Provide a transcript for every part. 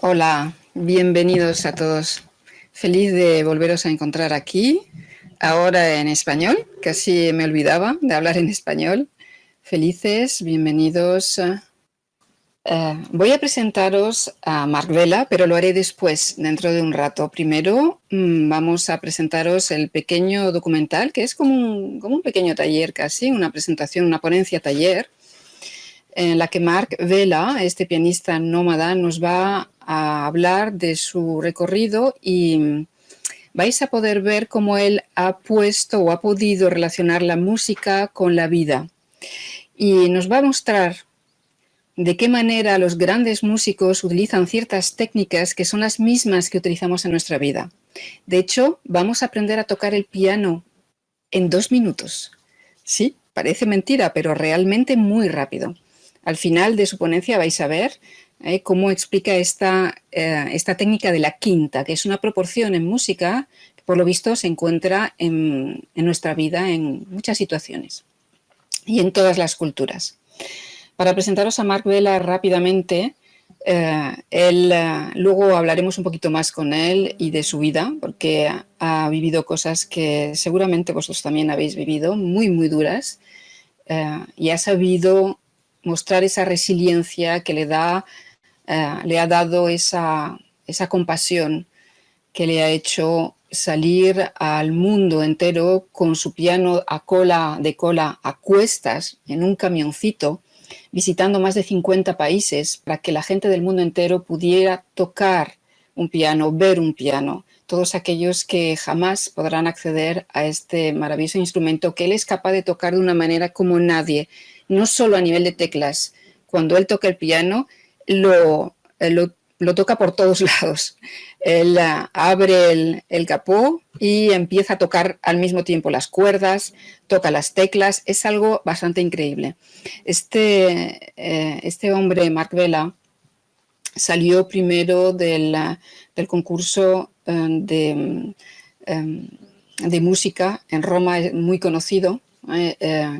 Hola, bienvenidos a todos. Feliz de volveros a encontrar aquí, ahora en español. Casi me olvidaba de hablar en español. Felices, bienvenidos. Voy a presentaros a Marc Vela, pero lo haré después, dentro de un rato. Primero vamos a presentaros el pequeño documental, que es como un pequeño taller casi, una presentación, una ponencia taller, en la que Marc Vela, este pianista nómada, nos va a hablar de su recorrido y vais a poder ver cómo él ha puesto o ha podido relacionar la música con la vida. Y nos va a mostrar de qué manera los grandes músicos utilizan ciertas técnicas que son las mismas que utilizamos en nuestra vida. De hecho, vamos a aprender a tocar el piano en 2 minutos. Sí, parece mentira, pero realmente muy rápido. Al final de su ponencia vais a ver cómo explica esta técnica de la quinta, que es una proporción en música que por lo visto se encuentra en nuestra vida en muchas situaciones y en todas las culturas. Para presentaros a Marc Vela rápidamente, luego hablaremos un poquito más con él y de su vida, porque ha vivido cosas que seguramente vosotros también habéis vivido, muy, muy duras, y ha sabido mostrar esa resiliencia que le ha dado esa compasión que le ha hecho salir al mundo entero con su piano de cola a cuestas en un camioncito, visitando más de 50 países para que la gente del mundo entero pudiera tocar un piano, ver un piano. Todos aquellos que jamás podrán acceder a este maravilloso instrumento que él es capaz de tocar de una manera como nadie, no solo a nivel de teclas. Cuando él toca el piano, lo toca por todos lados. Él abre el capó y empieza a tocar al mismo tiempo las cuerdas, toca las teclas. Es algo bastante increíble. Este hombre, Marc Vela, salió primero del concurso de música en Roma, muy conocido,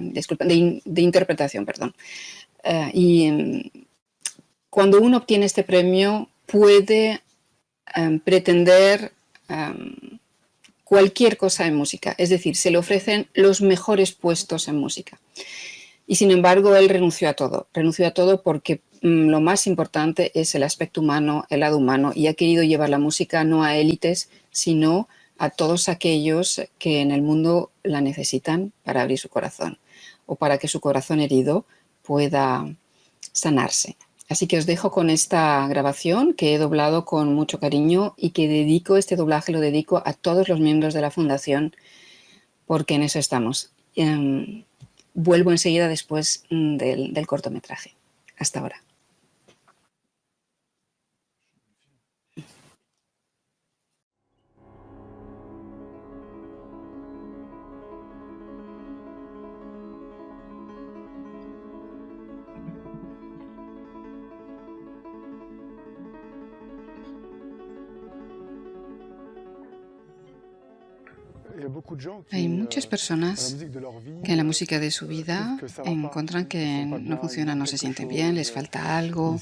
disculpa, de interpretación, perdón. Y cuando uno obtiene este premio puede pretender cualquier cosa en música, es decir, se le ofrecen los mejores puestos en música. Y sin embargo, él renunció a todo porque lo más importante es el aspecto humano, el lado humano, y ha querido llevar la música no a élites, sino a todos aquellos que en el mundo la necesitan para abrir su corazón o para que su corazón herido pueda sanarse. Así que os dejo con esta grabación que he doblado con mucho cariño y que este doblaje lo dedico a todos los miembros de la Fundación porque en eso estamos. Vuelvo enseguida después del cortometraje. Hasta ahora. Hay muchas personas que en la música de su vida encuentran que no funciona, no se sienten bien, les falta algo,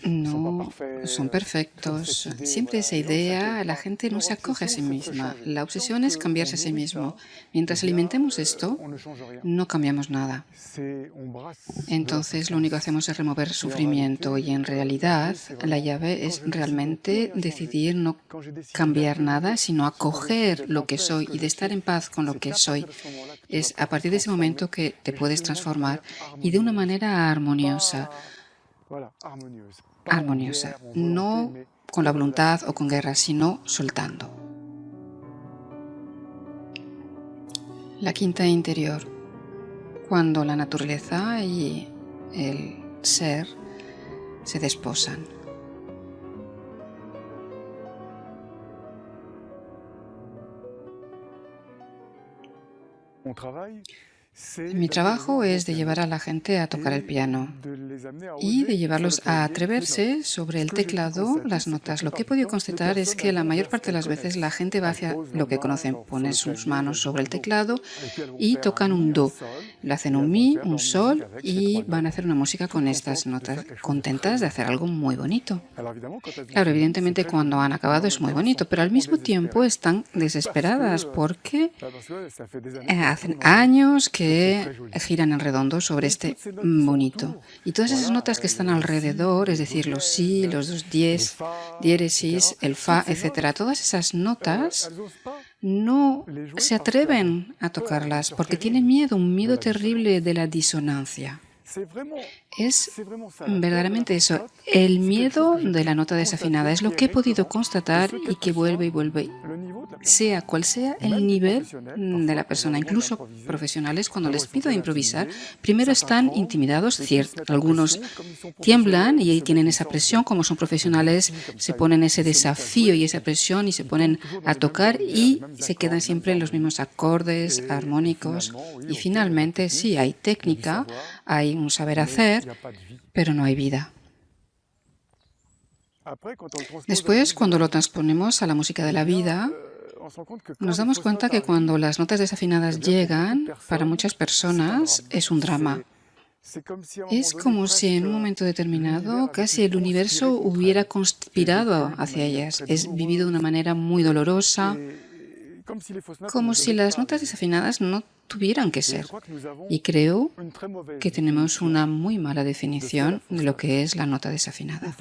no son perfectos. Siempre esa idea, la gente no se acoge a sí misma. La obsesión es cambiarse a sí mismo. Mientras alimentemos esto, no cambiamos nada. Entonces lo único que hacemos es remover sufrimiento y en realidad la llave es realmente decidir no cambiar nada, sino acoger lo que soy y de estar en paz con lo que soy. Es a partir de ese momento que te puedes transformar y de una manera armoniosa, no con la voluntad o con guerra, sino soltando. La quinta interior, cuando la naturaleza y el ser se desposan. Mi trabajo es de llevar a la gente a tocar el piano y de llevarlos a atreverse sobre el teclado las notas. Lo que he podido constatar es que la mayor parte de las veces la gente va hacia lo que conocen, pone sus manos sobre el teclado y tocan un do. Le hacen un mi, un sol y van a hacer una música con estas notas, contentas de hacer algo muy bonito. Claro, evidentemente cuando han acabado es muy bonito, pero al mismo tiempo están desesperadas porque hacen años que giran en redondo sobre este bonito. Y todas esas notas que están alrededor, es decir, los si, los dos diéresis, el fa, etcétera, todas esas notas no se atreven a tocarlas porque tienen miedo, un miedo terrible de la disonancia. Es verdaderamente eso, el miedo de la nota desafinada. Es lo que he podido constatar y que vuelve y vuelve. Sea cual sea el nivel de la persona, incluso profesionales, cuando les pido improvisar, primero están intimidados, cierto, algunos tiemblan y tienen esa presión, como son profesionales, se ponen ese desafío y esa presión y se ponen a tocar y se quedan siempre en los mismos acordes armónicos y finalmente sí, hay técnica, hay un saber hacer, pero no hay vida. Después, cuando lo transponemos a la música de la vida, nos damos cuenta que cuando las notas desafinadas llegan, para muchas personas es un drama. Es como si en un momento determinado casi el universo hubiera conspirado hacia ellas. Es vivido de una manera muy dolorosa, como si las notas desafinadas no tuvieran que ser. Y creo que tenemos una muy mala definición de lo que es la nota desafinada.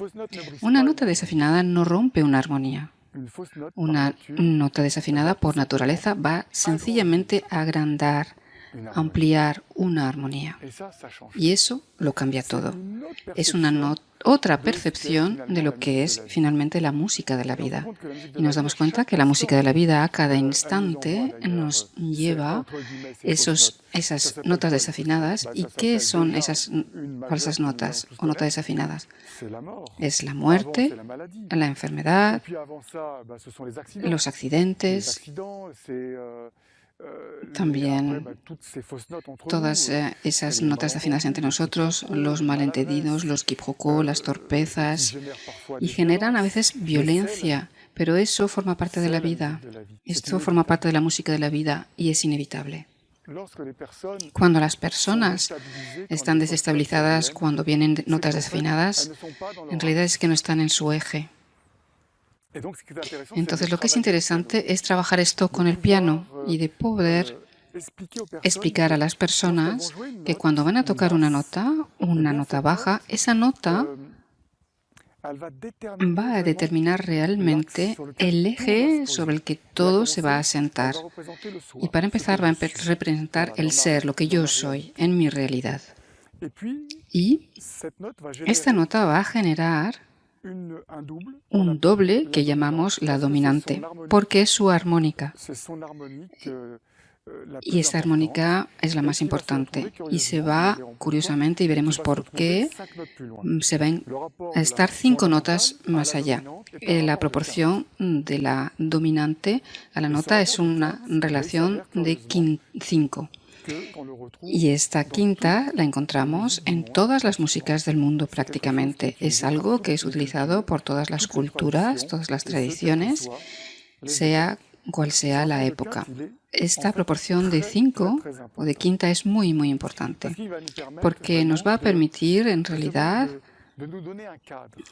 Una nota desafinada no rompe una armonía. Una nota desafinada por naturaleza va sencillamente a agrandar, ampliar una armonía. Y eso lo cambia todo. Es una otra percepción de lo que es finalmente la música de la vida. Y nos damos cuenta que la música de la vida a cada instante nos lleva esas notas desafinadas. ¿Y qué son esas falsas notas o notas desafinadas? Es la muerte, la enfermedad, los accidentes, también todas esas notas afinadas entre nosotros, los malentendidos, los quiproquos, las torpezas, y generan a veces violencia, pero eso forma parte de la vida. Esto forma parte de la música de la vida y es inevitable. Cuando las personas están desestabilizadas, cuando vienen notas desafinadas, en realidad es que no están en su eje. Entonces, lo que es interesante es trabajar esto con el piano y de poder explicar a las personas que cuando van a tocar una nota baja, esa nota va a determinar realmente el eje sobre el que todo se va a asentar. Y para empezar va a representar el ser, lo que yo soy, en mi realidad. Y esta nota va a generar un doble que llamamos la dominante, porque es su armónica. Y esta armónica es la más importante. Y se va, curiosamente, y veremos por qué, se van a estar 5 notas más allá. La proporción de la dominante a la nota es una relación de 5. Y esta quinta la encontramos en todas las músicas del mundo prácticamente. Es algo que es utilizado por todas las culturas, todas las tradiciones, sea cual sea la época. Esta proporción de 5 o de quinta es muy, muy importante, porque nos va a permitir, en realidad,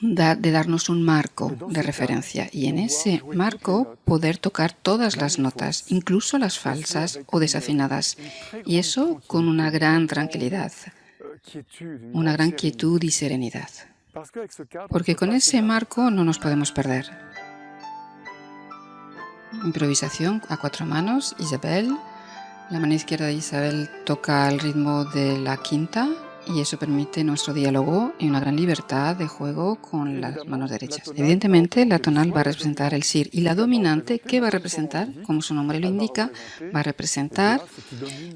de darnos un marco de referencia y en ese marco poder tocar todas las notas, incluso las falsas o desafinadas, y eso con una gran tranquilidad, una gran quietud y serenidad, porque con ese marco no nos podemos perder. Improvisación a 4 manos, Isabel. La mano izquierda de Isabel toca al ritmo de la quinta y eso permite nuestro diálogo y una gran libertad de juego con las manos derechas. Evidentemente, la tonal va a representar el sir y la dominante, ¿qué va a representar? Como su nombre lo indica, va a representar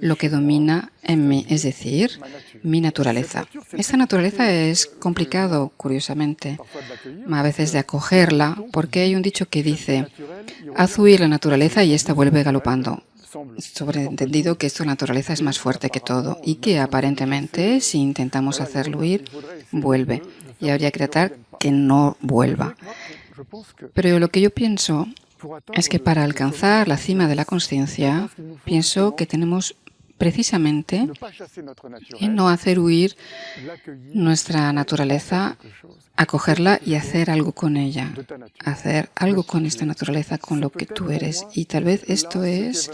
lo que domina en mí, es decir, mi naturaleza. Esta naturaleza es complicado, curiosamente, a veces de acogerla, porque hay un dicho que dice: haz huir la naturaleza y ésta vuelve galopando. sobreentendido que esto, la naturaleza, es más fuerte que todo y que aparentemente, si intentamos hacerlo huir, vuelve. Y habría que tratar que no vuelva. Pero lo que yo pienso es que para alcanzar la cima de la consciencia, pienso que tenemos precisamente en no hacer huir nuestra naturaleza, acogerla y hacer algo con ella, hacer algo con esta naturaleza, con lo que tú eres. Y tal vez esto es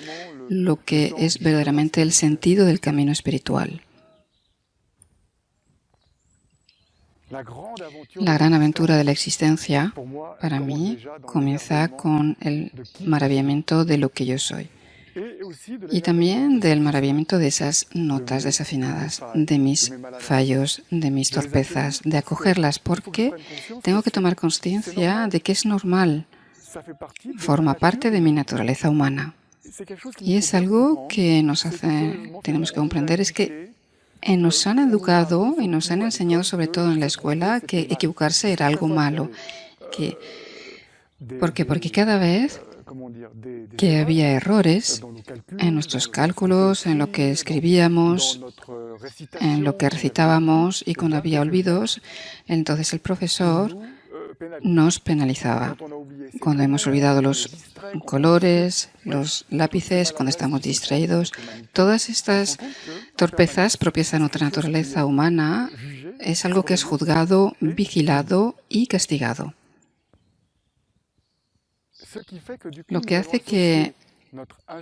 lo que es verdaderamente el sentido del camino espiritual. La gran aventura de la existencia, para mí, comienza con el maravillamiento de lo que yo soy. Y también del maravillamiento de esas notas desafinadas, de mis fallos, de mis torpezas, de acogerlas, porque tengo que tomar conciencia de que es normal, forma parte de mi naturaleza humana. Y es algo que tenemos que comprender, es que nos han educado y nos han enseñado, sobre todo en la escuela, que equivocarse era algo malo. ¿Por qué? Porque cada vez que había errores en nuestros cálculos, en lo que escribíamos, en lo que recitábamos, y cuando había olvidos, entonces el profesor nos penalizaba. Cuando hemos olvidado los colores, los lápices, cuando estamos distraídos, todas estas torpezas propias de nuestra naturaleza humana es algo que es juzgado, vigilado y castigado. Lo que hace que,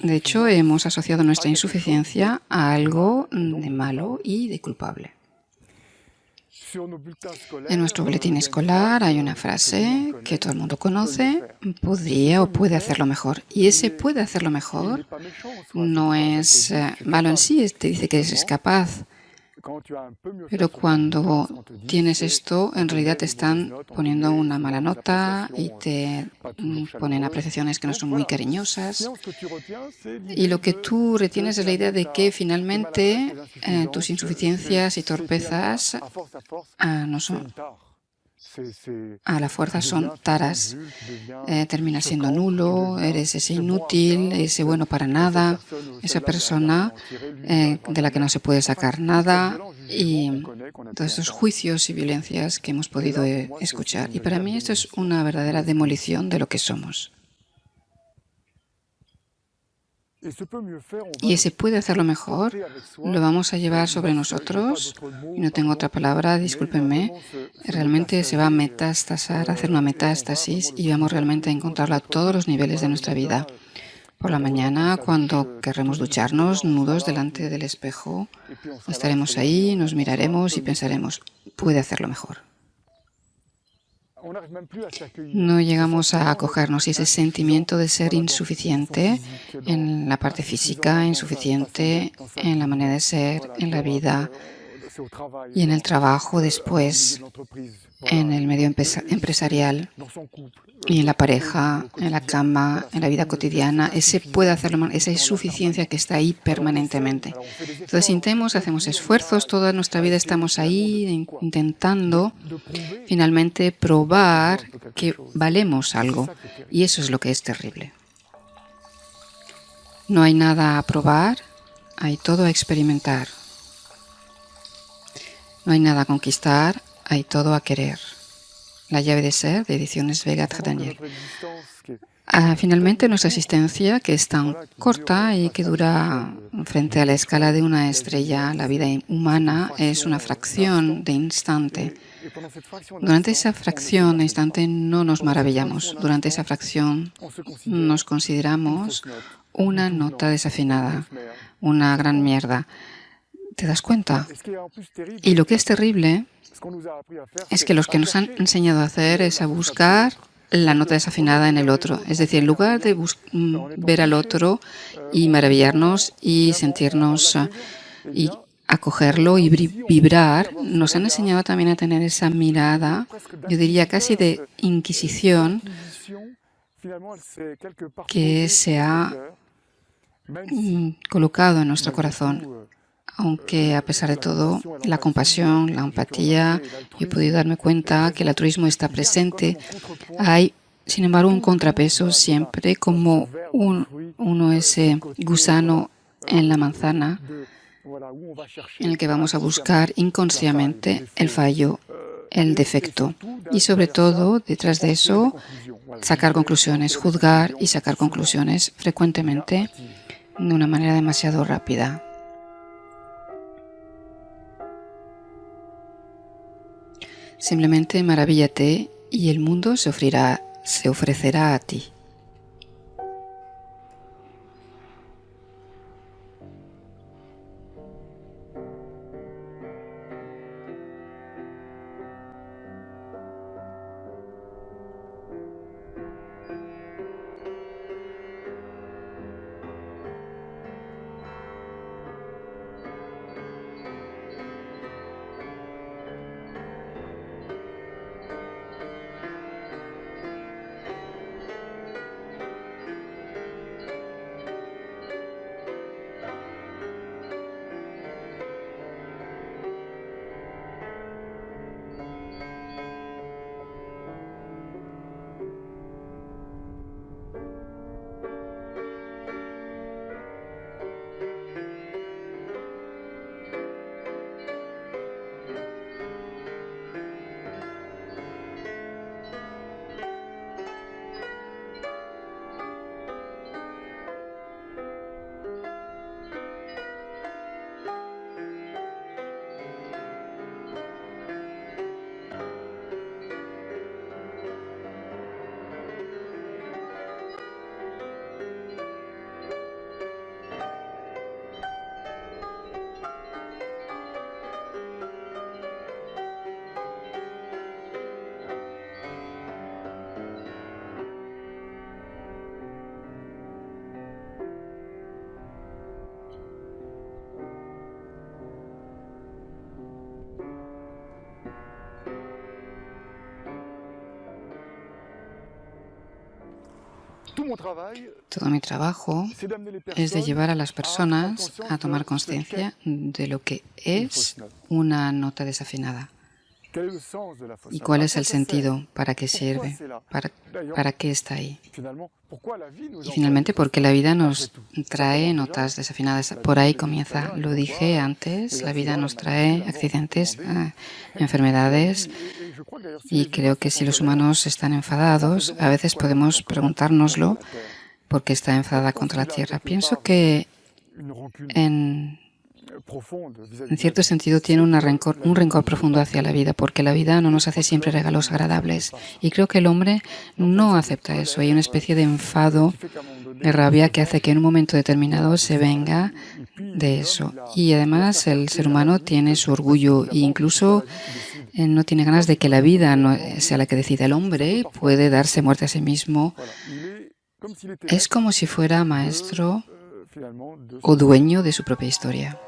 de hecho, hemos asociado nuestra insuficiencia a algo de malo y de culpable. En nuestro boletín escolar hay una frase que todo el mundo conoce: podría o puede hacerlo mejor. Y ese puede hacerlo mejor no es malo en sí, te dice que es capaz. Pero cuando tienes esto, en realidad te están poniendo una mala nota y te ponen apreciaciones que no son muy cariñosas. Y lo que tú retienes es la idea de que finalmente tus insuficiencias y torpezas no son, a la fuerza son taras. Terminas siendo nulo, eres ese inútil, ese bueno para nada, esa persona de la que no se puede sacar nada, y todos esos juicios y violencias que hemos podido escuchar. Y para mí esto es una verdadera demolición de lo que somos. Y ese puede hacerlo mejor, lo vamos a llevar sobre nosotros, y no tengo otra palabra, discúlpenme, realmente se va a metastasar, a hacer una metástasis, y vamos realmente a encontrarla a todos los niveles de nuestra vida. Por la mañana, cuando querremos ducharnos, nudos delante del espejo, estaremos ahí, nos miraremos y pensaremos, puede hacerlo mejor. No llegamos a acogernos, y ese sentimiento de ser insuficiente en la parte física, insuficiente en la manera de ser, en la vida y en el trabajo después, en el medio empresarial y en la pareja, en la cama, en la vida cotidiana, esa insuficiencia que está ahí permanentemente. Entonces hacemos esfuerzos, toda nuestra vida estamos ahí intentando finalmente probar que valemos algo, y eso es lo que es terrible. No hay nada a probar, hay todo a experimentar. No hay nada a conquistar, hay todo a querer. La llave de ser, de Ediciones Vega Daniel. Finalmente, nuestra existencia, que es tan corta y que dura frente a la escala de una estrella, la vida humana es una fracción de instante. Durante esa fracción de instante no nos maravillamos. Durante esa fracción nos consideramos una nota desafinada, una gran mierda. ¿Te das cuenta? Y lo que es terrible es que lo que nos han enseñado a hacer es a buscar la nota desafinada en el otro. Es decir, en lugar de ver al otro y maravillarnos y sentirnos y acogerlo y vibrar, nos han enseñado también a tener esa mirada, yo diría casi de inquisición, que se ha colocado en nuestro corazón. Aunque a pesar de todo, la compasión, la empatía, yo he podido darme cuenta que el altruismo está presente. Hay sin embargo, un contrapeso siempre, como ese gusano en la manzana, en el que vamos a buscar inconscientemente el fallo, el defecto. Y sobre todo, detrás de eso, sacar conclusiones, juzgar y sacar conclusiones frecuentemente de una manera demasiado rápida. Simplemente maravíllate y el mundo se ofrecerá a ti. Todo mi trabajo es de llevar a las personas a tomar conciencia de lo que es una nota desafinada. ¿Y cuál es el sentido? ¿Para qué sirve? ¿Para qué está ahí? Y finalmente, ¿por qué la vida nos trae notas desafinadas? Por ahí comienza. Lo dije antes, la vida nos trae accidentes, enfermedades. Y creo que si los humanos están enfadados, a veces podemos preguntárnoslo por qué está enfadada contra la Tierra. Pienso que en cierto sentido tiene un rencor profundo hacia la vida, porque la vida no nos hace siempre regalos agradables. Y creo que el hombre no acepta eso. Hay una especie de enfado, de rabia que hace que en un momento determinado se venga de eso. Y además el ser humano tiene su orgullo e incluso no tiene ganas de que la vida no sea la que decida. El hombre puede darse muerte a sí mismo. Es como si fuera maestro o dueño de su propia historia.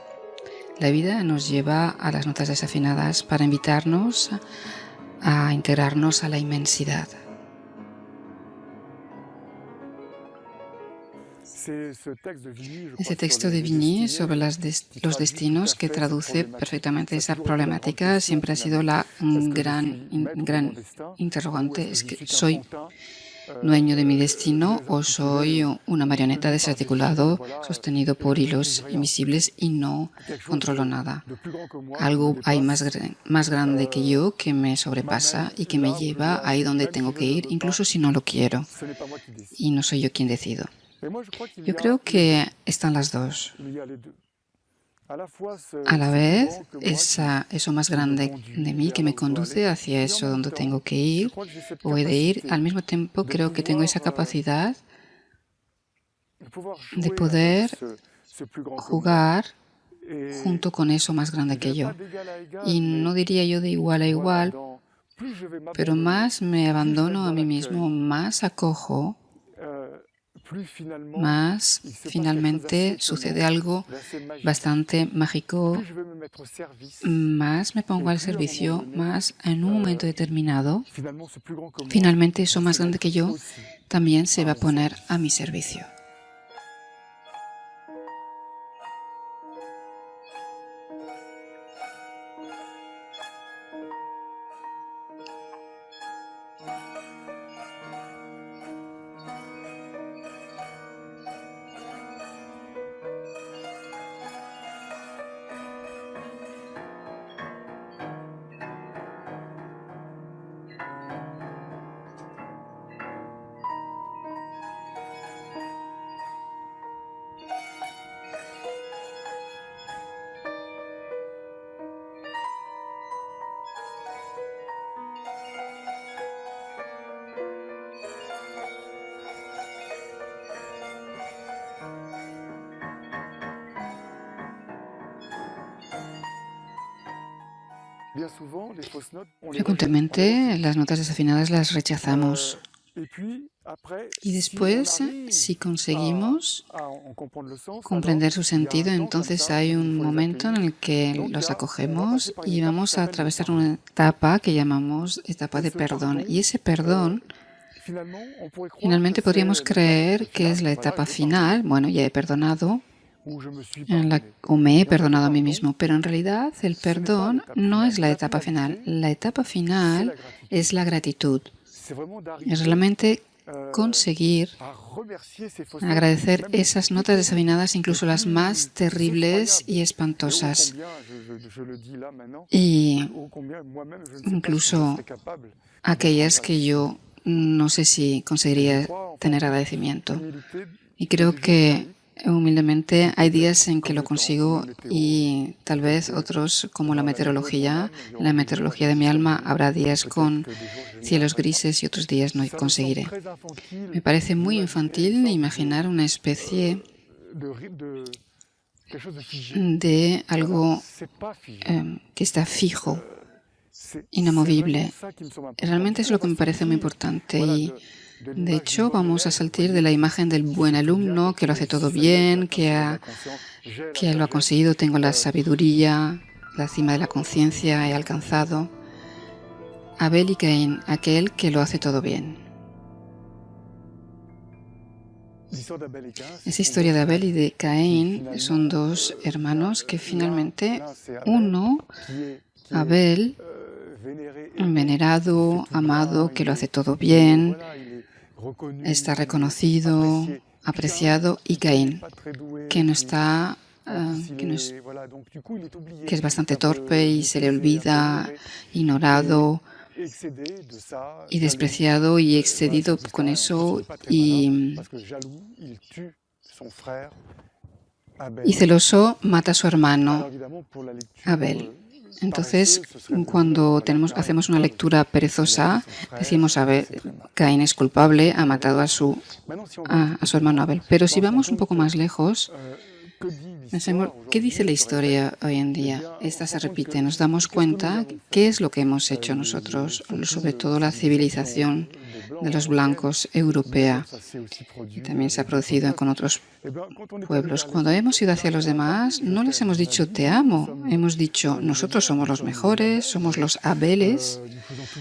La vida nos lleva a las notas desafinadas para invitarnos a integrarnos a la inmensidad. Ese texto de Vigny sobre los destinos, que traduce perfectamente esa problemática, siempre ha sido la gran interrogante. ¿Es que soy dueño de mi destino o soy una marioneta desarticulado sostenido por hilos invisibles y no controlo nada? Algo hay más grande que yo, que me sobrepasa y que me lleva ahí donde tengo que ir, incluso si no lo quiero. Y no soy yo quien decido. Yo creo que están las dos. A la vez, eso más grande de mí que me conduce hacia eso donde tengo que ir o he de ir. Al mismo tiempo, creo que tengo esa capacidad de poder jugar junto con eso más grande que yo. Y no diría yo de igual a igual, pero más me abandono a mí mismo, más acojo, más finalmente sucede algo bastante mágico, más me pongo al servicio, más en un momento determinado, finalmente eso más grande que yo también se va a poner a mi servicio. Frecuentemente las notas desafinadas las rechazamos. Y después, si conseguimos comprender su sentido, entonces hay un momento en el que los acogemos y vamos a atravesar una etapa que llamamos etapa de perdón. Y ese perdón, finalmente podríamos creer que es la etapa final. Bueno, ya he perdonado, o me he perdonado a mí mismo, pero en realidad el perdón no es la etapa final. La etapa final es la gratitud. Es realmente conseguir agradecer esas notas desafinadas, incluso las más terribles y espantosas, y incluso aquellas que yo no sé si conseguiría tener agradecimiento. Y creo que humildemente hay días en que lo consigo y tal vez otros, como la meteorología de mi alma, habrá días con cielos grises y otros días no conseguiré. Me parece muy infantil imaginar una especie de algo que está fijo, inamovible. Realmente es lo que me parece muy importante y, de hecho, vamos a salir de la imagen del buen alumno que lo hace todo bien, que lo ha conseguido, tengo la sabiduría, la cima de la conciencia he alcanzado. Abel y Caín, aquel que lo hace todo bien. Esa historia de Abel y de Caín son dos hermanos que finalmente uno, Abel, venerado, amado, que lo hace todo bien, está reconocido, apreciado, y Caín, que no está, que es bastante torpe y se le olvida, ignorado y despreciado y excedido con eso y celoso mata a su hermano Abel. Entonces, cuando hacemos una lectura perezosa, decimos, Caín es culpable, ha matado a su hermano Abel. Pero si vamos un poco más lejos, pensemos, ¿qué dice la historia hoy en día? Esta se repite. Nos damos cuenta qué es lo que hemos hecho nosotros, sobre todo la civilización de los blancos europea, que también se ha producido con otros pueblos. Cuando hemos ido hacia los demás, no les hemos dicho te amo, hemos dicho nosotros somos los mejores, somos los Abeles,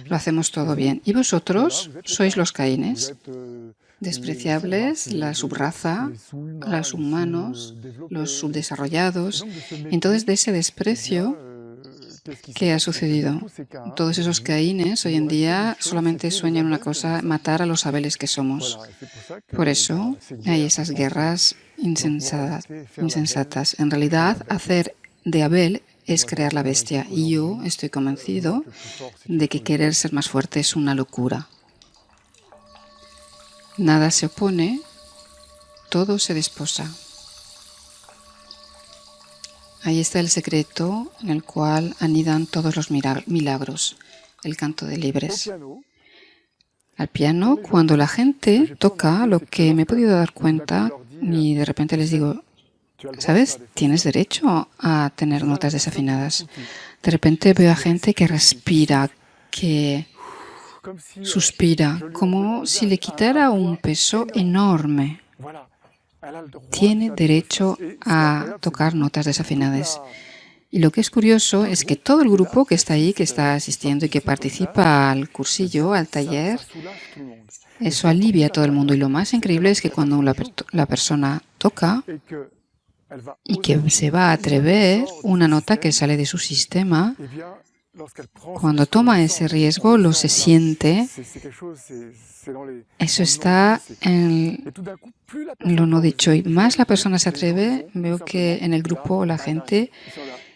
lo hacemos todo bien. Y vosotros sois los Caínes, despreciables, la subraza, los humanos, los subdesarrollados. Entonces, de ese desprecio, ¿qué ha sucedido? Todos esos Caínes hoy en día solamente sueñan una cosa, matar a los Abeles que somos. Por eso hay esas guerras insensatas. En realidad, hacer de Abel es crear la bestia. Y yo estoy convencido de que querer ser más fuerte es una locura. Nada se opone, todo se desposa. Ahí está el secreto en el cual anidan todos los milagros, el canto de libres. Al piano, cuando la gente toca, lo que me he podido dar cuenta, y de repente les digo, ¿sabes? Tienes derecho a tener notas desafinadas. De repente veo a gente que respira, que suspira, como si le quitara un peso enorme. Tiene derecho a tocar notas desafinadas. Y lo que es curioso es que todo el grupo que está ahí, que está asistiendo y que participa al cursillo, al taller, eso alivia a todo el mundo. Y lo más increíble es que cuando la persona toca y que se va a atrever una nota que sale de su sistema, cuando toma ese riesgo, lo se siente. Eso está en lo no dicho. Y más la persona se atreve, veo que en el grupo la gente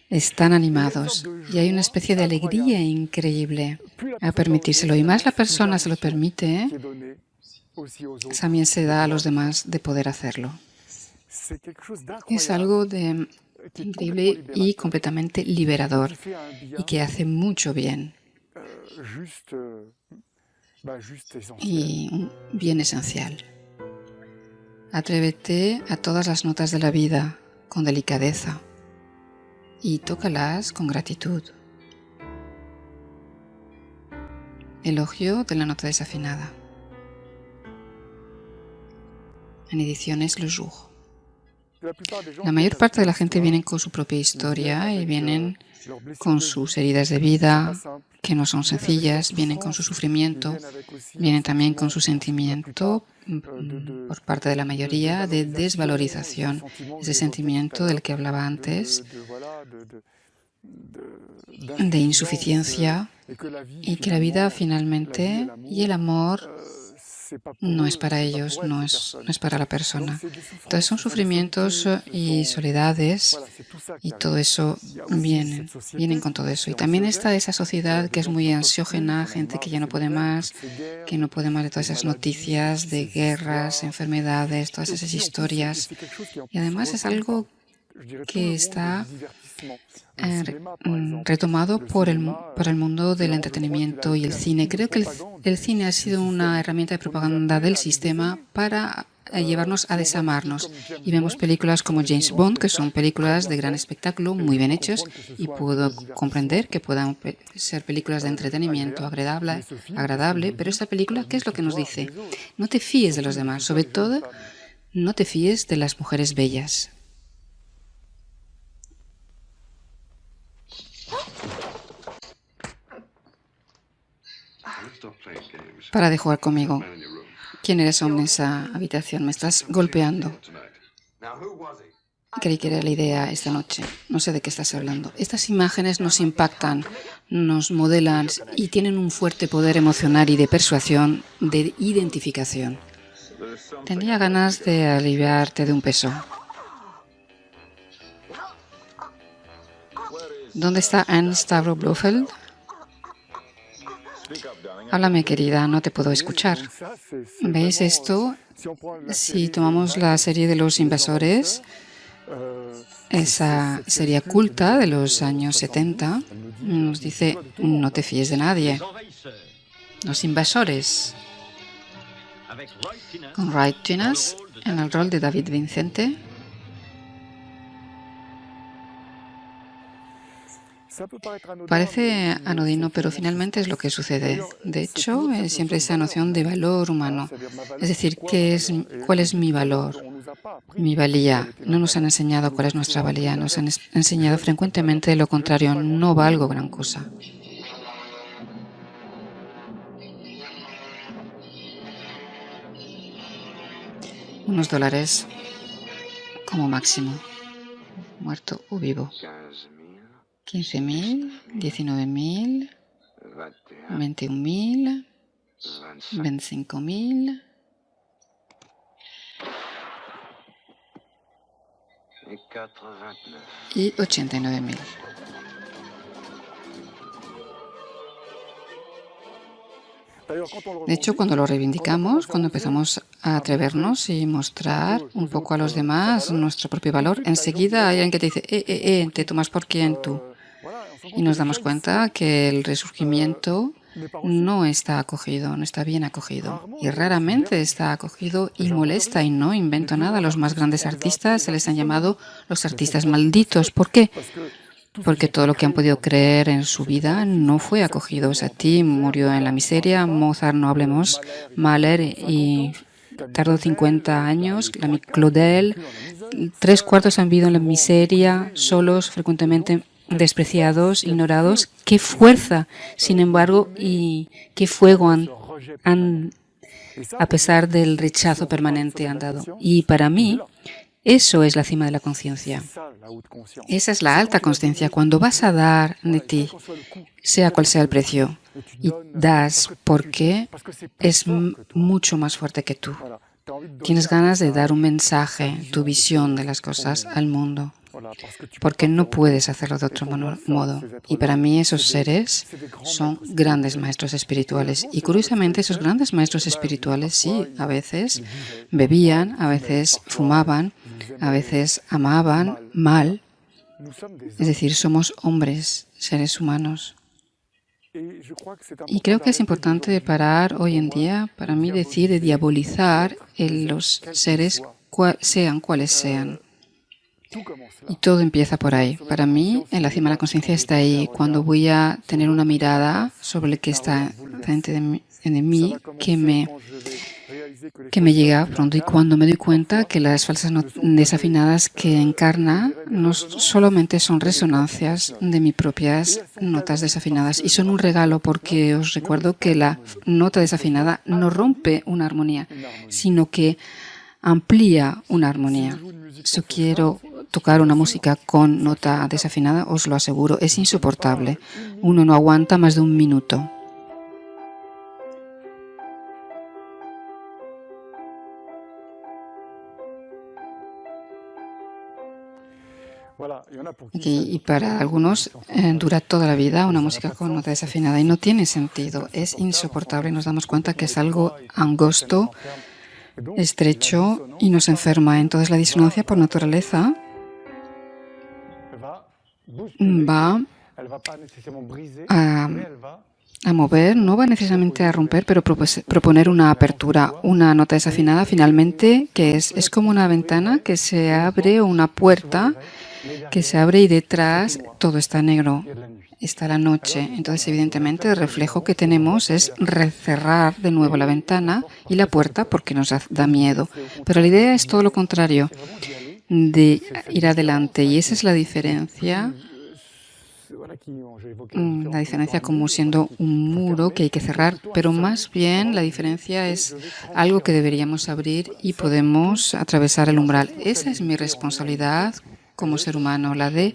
están animados y hay una especie de alegría increíble a permitírselo. Y más la persona se lo permite, también se da a los demás de poder hacerlo. Es algo de increíble y completamente liberador y que hace mucho bien. Y un bien esencial. Atrévete a todas las notas de la vida con delicadeza y tócalas con gratitud. Elogio de la nota desafinada. En ediciones Le Jour. La mayor parte de la gente viene con su propia historia y vienen con sus heridas de vida, que no son sencillas, vienen con su sufrimiento, vienen también con su sentimiento, por parte de la mayoría, de desvalorización, ese sentimiento del que hablaba antes, de insuficiencia, y que la vida finalmente y el amor no es para ellos, no es para la persona. Entonces son sufrimientos y soledades, y todo eso vienen con todo eso. Y también está esa sociedad que es muy ansiógena, gente que ya no puede más, de todas esas noticias de guerras, enfermedades, todas esas historias. Y además es algo que está retomado por el mundo del entretenimiento y el cine. Creo que el cine ha sido una herramienta de propaganda del sistema para llevarnos a desamarnos. Y vemos películas como James Bond, que son películas de gran espectáculo, muy bien hechos, y puedo comprender que puedan ser películas de entretenimiento agradable, pero esta película, ¿qué es lo que nos dice? No te fíes de los demás, sobre todo, no te fíes de las mujeres bellas. Para de jugar conmigo. ¿Quién eres, hombre, en esa habitación? Me estás golpeando. Creí que era la idea esta noche. No sé de qué estás hablando. Estas imágenes nos impactan, nos modelan y tienen un fuerte poder emocional y de persuasión, de identificación. Tenía ganas de aliviarte de un peso. ¿Dónde está Anne Stavro Blofeld? Háblame, querida, no te puedo escuchar. ¿Veis esto? Si tomamos la serie de Los Invasores, esa serie culta de los años 70, nos dice, no te fíes de nadie. Los Invasores, con Wright Tinas en el rol de David Vincente. Parece anodino, pero finalmente es lo que sucede. De hecho, siempre esa noción de valor humano. Es decir, ¿cuál es mi valor? Mi valía. No nos han enseñado cuál es nuestra valía. Nos han enseñado frecuentemente lo contrario. No valgo gran cosa. Unos $, como máximo. Muerto o vivo. 15.000, 19.000, 21.000, 25.000 y 89.000. De hecho, cuando lo reivindicamos, cuando empezamos a atrevernos y mostrar un poco a los demás nuestro propio valor, enseguida hay alguien que te dice, te tomas por quién tú. Y nos damos cuenta que el resurgimiento no está acogido, no está bien acogido. Y raramente está acogido y molesta, y no invento nada. Los más grandes artistas se les han llamado los artistas malditos. ¿Por qué? Porque todo lo que han podido creer en su vida no fue acogido. Satie murió en la miseria, Mozart no hablemos, Mahler y tardó 50 años, Claudel, 3/4 han vivido en la miseria, solos, frecuentemente despreciados, ignorados. ¡Qué fuerza, sin embargo, y qué fuego a pesar del rechazo permanente han dado! Y para mí, eso es la cima de la conciencia. Esa es la alta conciencia. Cuando vas a dar de ti, sea cual sea el precio, y das porque es mucho más fuerte que tú. Tienes ganas de dar un mensaje, tu visión de las cosas al mundo, porque no puedes hacerlo de otro modo. Y para mí esos seres son grandes maestros espirituales. Y curiosamente esos grandes maestros espirituales, sí, a veces bebían, a veces fumaban, a veces amaban mal. Es decir, somos hombres, seres humanos. Y creo que es importante parar hoy en día, para mí, decir de diabolizar en los seres, sean cuales sean. Y todo empieza por ahí. Para mí, en la cima de la conciencia está ahí, cuando voy a tener una mirada sobre lo que está frente de mí que me llega pronto, y cuando me doy cuenta que las falsas desafinadas que encarna no solamente son resonancias de mis propias notas desafinadas, y son un regalo, porque os recuerdo que la nota desafinada no rompe una armonía, sino que amplía una armonía. Si quiero tocar una música con nota desafinada, os lo aseguro, es insoportable. Uno no aguanta más de un minuto. Y para algunos dura toda la vida una música con nota desafinada y no tiene sentido, es insoportable. Nos damos cuenta que es algo angosto, estrecho y nos enferma. Entonces la disonancia por naturaleza va a mover, no va necesariamente a romper, pero proponer una apertura, una nota desafinada finalmente, que es como una ventana que se abre o una puerta que se abre y detrás todo está negro, está la noche. Entonces, evidentemente, el reflejo que tenemos es recerrar de nuevo la ventana y la puerta porque nos da miedo. Pero la idea es todo lo contrario, de ir adelante, y esa es la diferencia. La diferencia como siendo un muro que hay que cerrar, pero más bien la diferencia es algo que deberíamos abrir y podemos atravesar el umbral. Esa es mi responsabilidad como ser humano, la de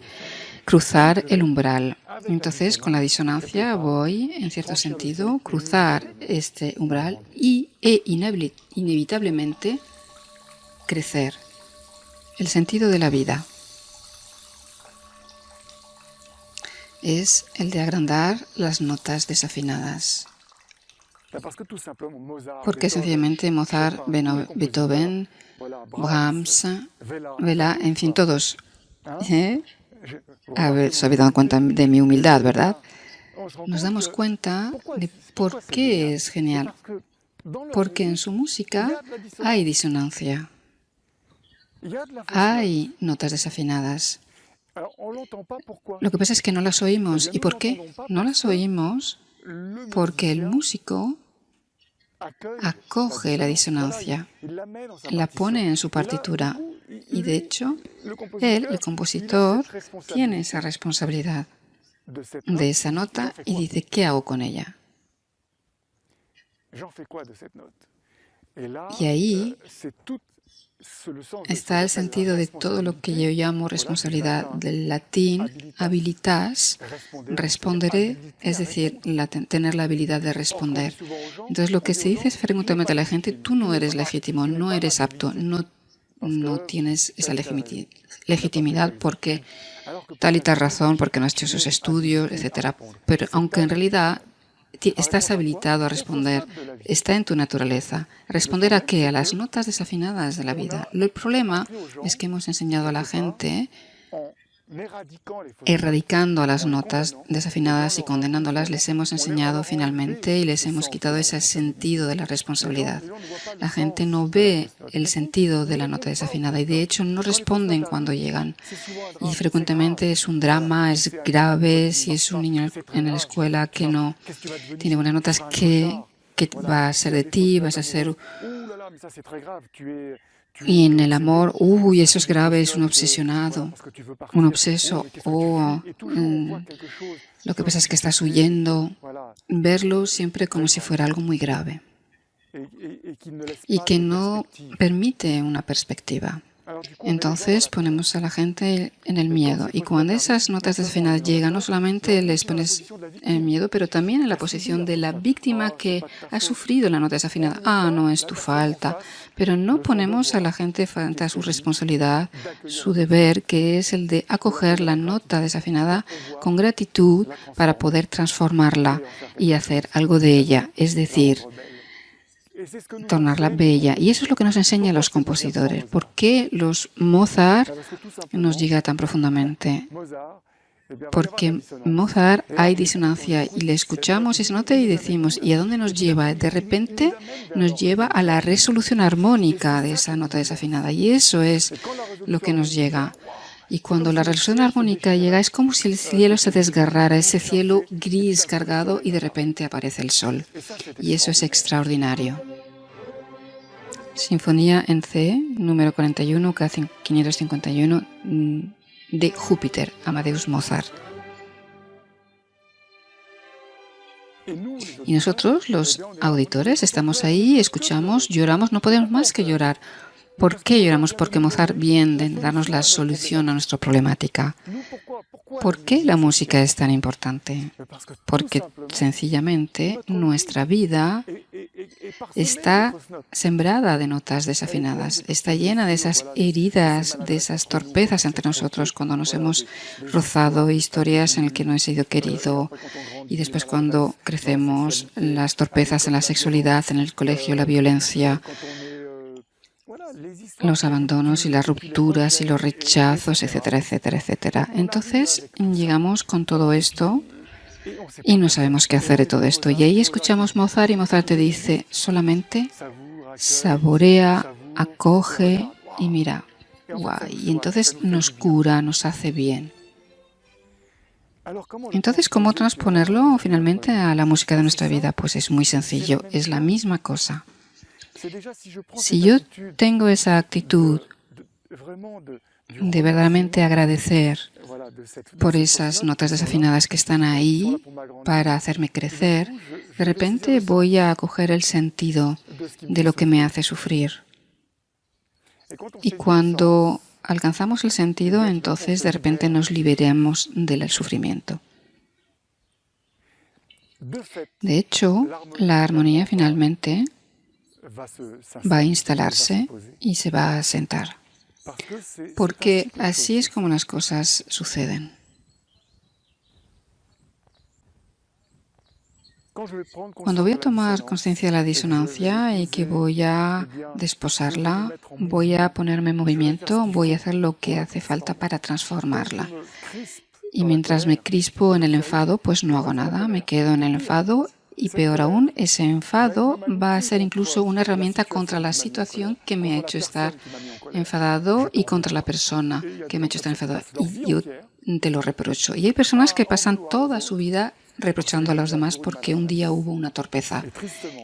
cruzar el umbral. Entonces, con la disonancia voy, en cierto sentido, cruzar este umbral e inevitablemente crecer. El sentido de la vida es el de agrandar las notas desafinadas. Porque sencillamente Mozart, Beethoven, Brahms, Wella, en fin, todos. Se habéis dado cuenta de mi humildad, ¿verdad? Nos damos cuenta de por qué es genial. Porque en su música hay disonancia, hay notas desafinadas. Lo que pasa es que no las oímos. ¿Y por qué? No las oímos porque el músico acoge la disonancia, la pone en su partitura y, de hecho, él, el compositor, tiene esa responsabilidad de esa nota y dice, ¿qué hago con ella? Y ahí está el sentido de todo lo que yo llamo responsabilidad, del latín habilitas, responderé, es decir, tener la habilidad de responder. Entonces lo que se dice es frecuentemente a la gente, tú no eres legítimo, no eres apto, no tienes esa legitimidad porque tal y tal razón, porque no has hecho esos estudios, etcétera. Pero aunque en realidad estás habilitado a responder, está en tu naturaleza. ¿Responder a qué? A las notas desafinadas de la vida. El problema es que hemos enseñado a la gente, erradicando a las notas desafinadas y condenándolas, les hemos enseñado finalmente y les hemos quitado ese sentido de la responsabilidad. La gente no ve el sentido de la nota desafinada y de hecho no responden cuando llegan. Y frecuentemente es un drama, es grave. Si es un niño en la escuela que no tiene buenas notas, ¿qué va a ser de ti? Vas a ser... Y en el amor, uy, eso es grave, es un obsesionado, un obseso, o lo que pasa es que estás huyendo. Verlo siempre como si fuera algo muy grave y que no permite una perspectiva. Entonces ponemos a la gente en el miedo, y cuando esas notas desafinadas llegan, no solamente les pones el miedo, pero también en la posición de la víctima que ha sufrido la nota desafinada. Ah, no es tu falta, pero no ponemos a la gente frente a su responsabilidad, su deber, que es el de acoger la nota desafinada con gratitud para poder transformarla y hacer algo de ella, es decir, tornarla bella. Y eso es lo que nos enseñan los compositores. ¿Por qué los Mozart nos llega tan profundamente? Porque Mozart hay disonancia y le escuchamos esa nota y decimos, ¿y a dónde nos lleva? De repente nos lleva a la resolución armónica de esa nota desafinada, y eso es lo que nos llega. Y cuando la resolución armónica llega, es como si el cielo se desgarrara, ese cielo gris cargado, y de repente aparece el sol. Y eso es extraordinario. Sinfonía en C, número 41, K551, de Júpiter, Amadeus Mozart. Y nosotros, los auditores, estamos ahí, escuchamos, lloramos, no podemos más que llorar. ¿Por qué lloramos? Porque Mozart viene de darnos la solución a nuestra problemática. ¿Por qué la música es tan importante? Porque sencillamente nuestra vida está sembrada de notas desafinadas, está llena de esas heridas, de esas torpezas entre nosotros cuando nos hemos rozado, historias en las que no he sido querido, y después cuando crecemos, las torpezas en la sexualidad, en el colegio, la violencia, los abandonos y las rupturas y los rechazos, etcétera, etcétera, etcétera. Entonces llegamos con todo esto y no sabemos qué hacer de todo esto. Y ahí escuchamos Mozart y Mozart te dice solamente saborea, acoge y mira. Guay. Y entonces nos cura, nos hace bien. Entonces, ¿cómo transponerlo finalmente a la música de nuestra vida? Pues es muy sencillo, es la misma cosa. Si yo tengo esa actitud de verdaderamente agradecer por esas notas desafinadas que están ahí para hacerme crecer, de repente voy a coger el sentido de lo que me hace sufrir. Y cuando alcanzamos el sentido, entonces de repente nos liberamos del sufrimiento. De hecho, la armonía finalmente va a instalarse y se va a sentar, porque así es como las cosas suceden. Cuando voy a tomar conciencia de la disonancia y que voy a desposarla, voy a ponerme en movimiento, voy a hacer lo que hace falta para transformarla. Y mientras me crispo en el enfado, pues no hago nada, me quedo en el enfado. Y peor aún, ese enfado va a ser incluso una herramienta contra la situación que me ha hecho estar enfadado y contra la persona que me ha hecho estar enfadado. Y yo te lo reprocho. Y hay personas que pasan toda su vida reprochando a los demás porque un día hubo una torpeza.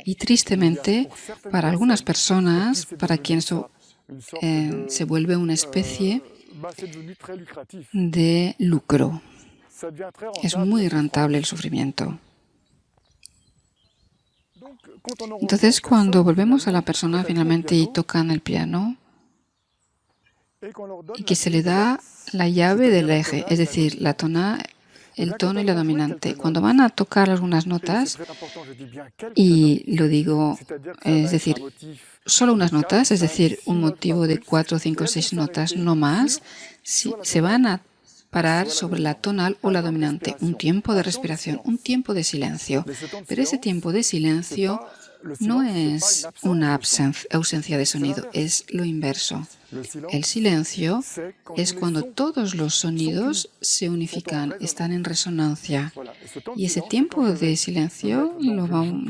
Y tristemente, para algunas personas, para quien eso se vuelve una especie de lucro. Es muy rentable el sufrimiento. Entonces, cuando volvemos a la persona finalmente y tocan el piano y que se le da la llave del eje, es decir, el tono y la dominante, cuando van a tocar algunas notas, y lo digo, es decir, solo unas notas, es decir, un motivo de 4, 5, 6 notas, no más, se van a parar sobre la tonal o la dominante, un tiempo de respiración, un tiempo de silencio. Pero ese tiempo de silencio no es una ausencia de sonido, es lo inverso. El silencio es cuando todos los sonidos se unifican, están en resonancia. Y ese tiempo de silencio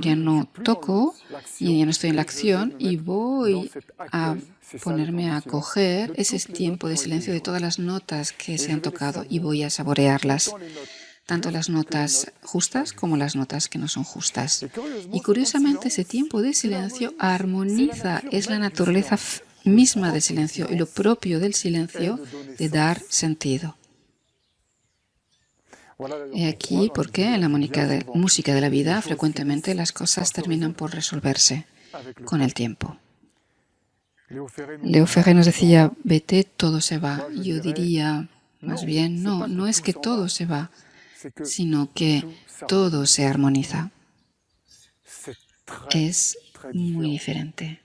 ya no toco, y ya no estoy en la acción, y voy a ponerme a coger ese tiempo de silencio de todas las notas que se han tocado y voy a saborearlas, tanto las notas justas como las notas que no son justas. Y curiosamente ese tiempo de silencio armoniza, es la naturaleza misma del silencio y lo propio del silencio de dar sentido. He aquí por qué en la música de la vida frecuentemente las cosas terminan por resolverse con el tiempo. Leo Ferré nos decía, vete, todo se va. Yo diría, más bien, no es que todo se va, sino que todo se armoniza. Es muy diferente.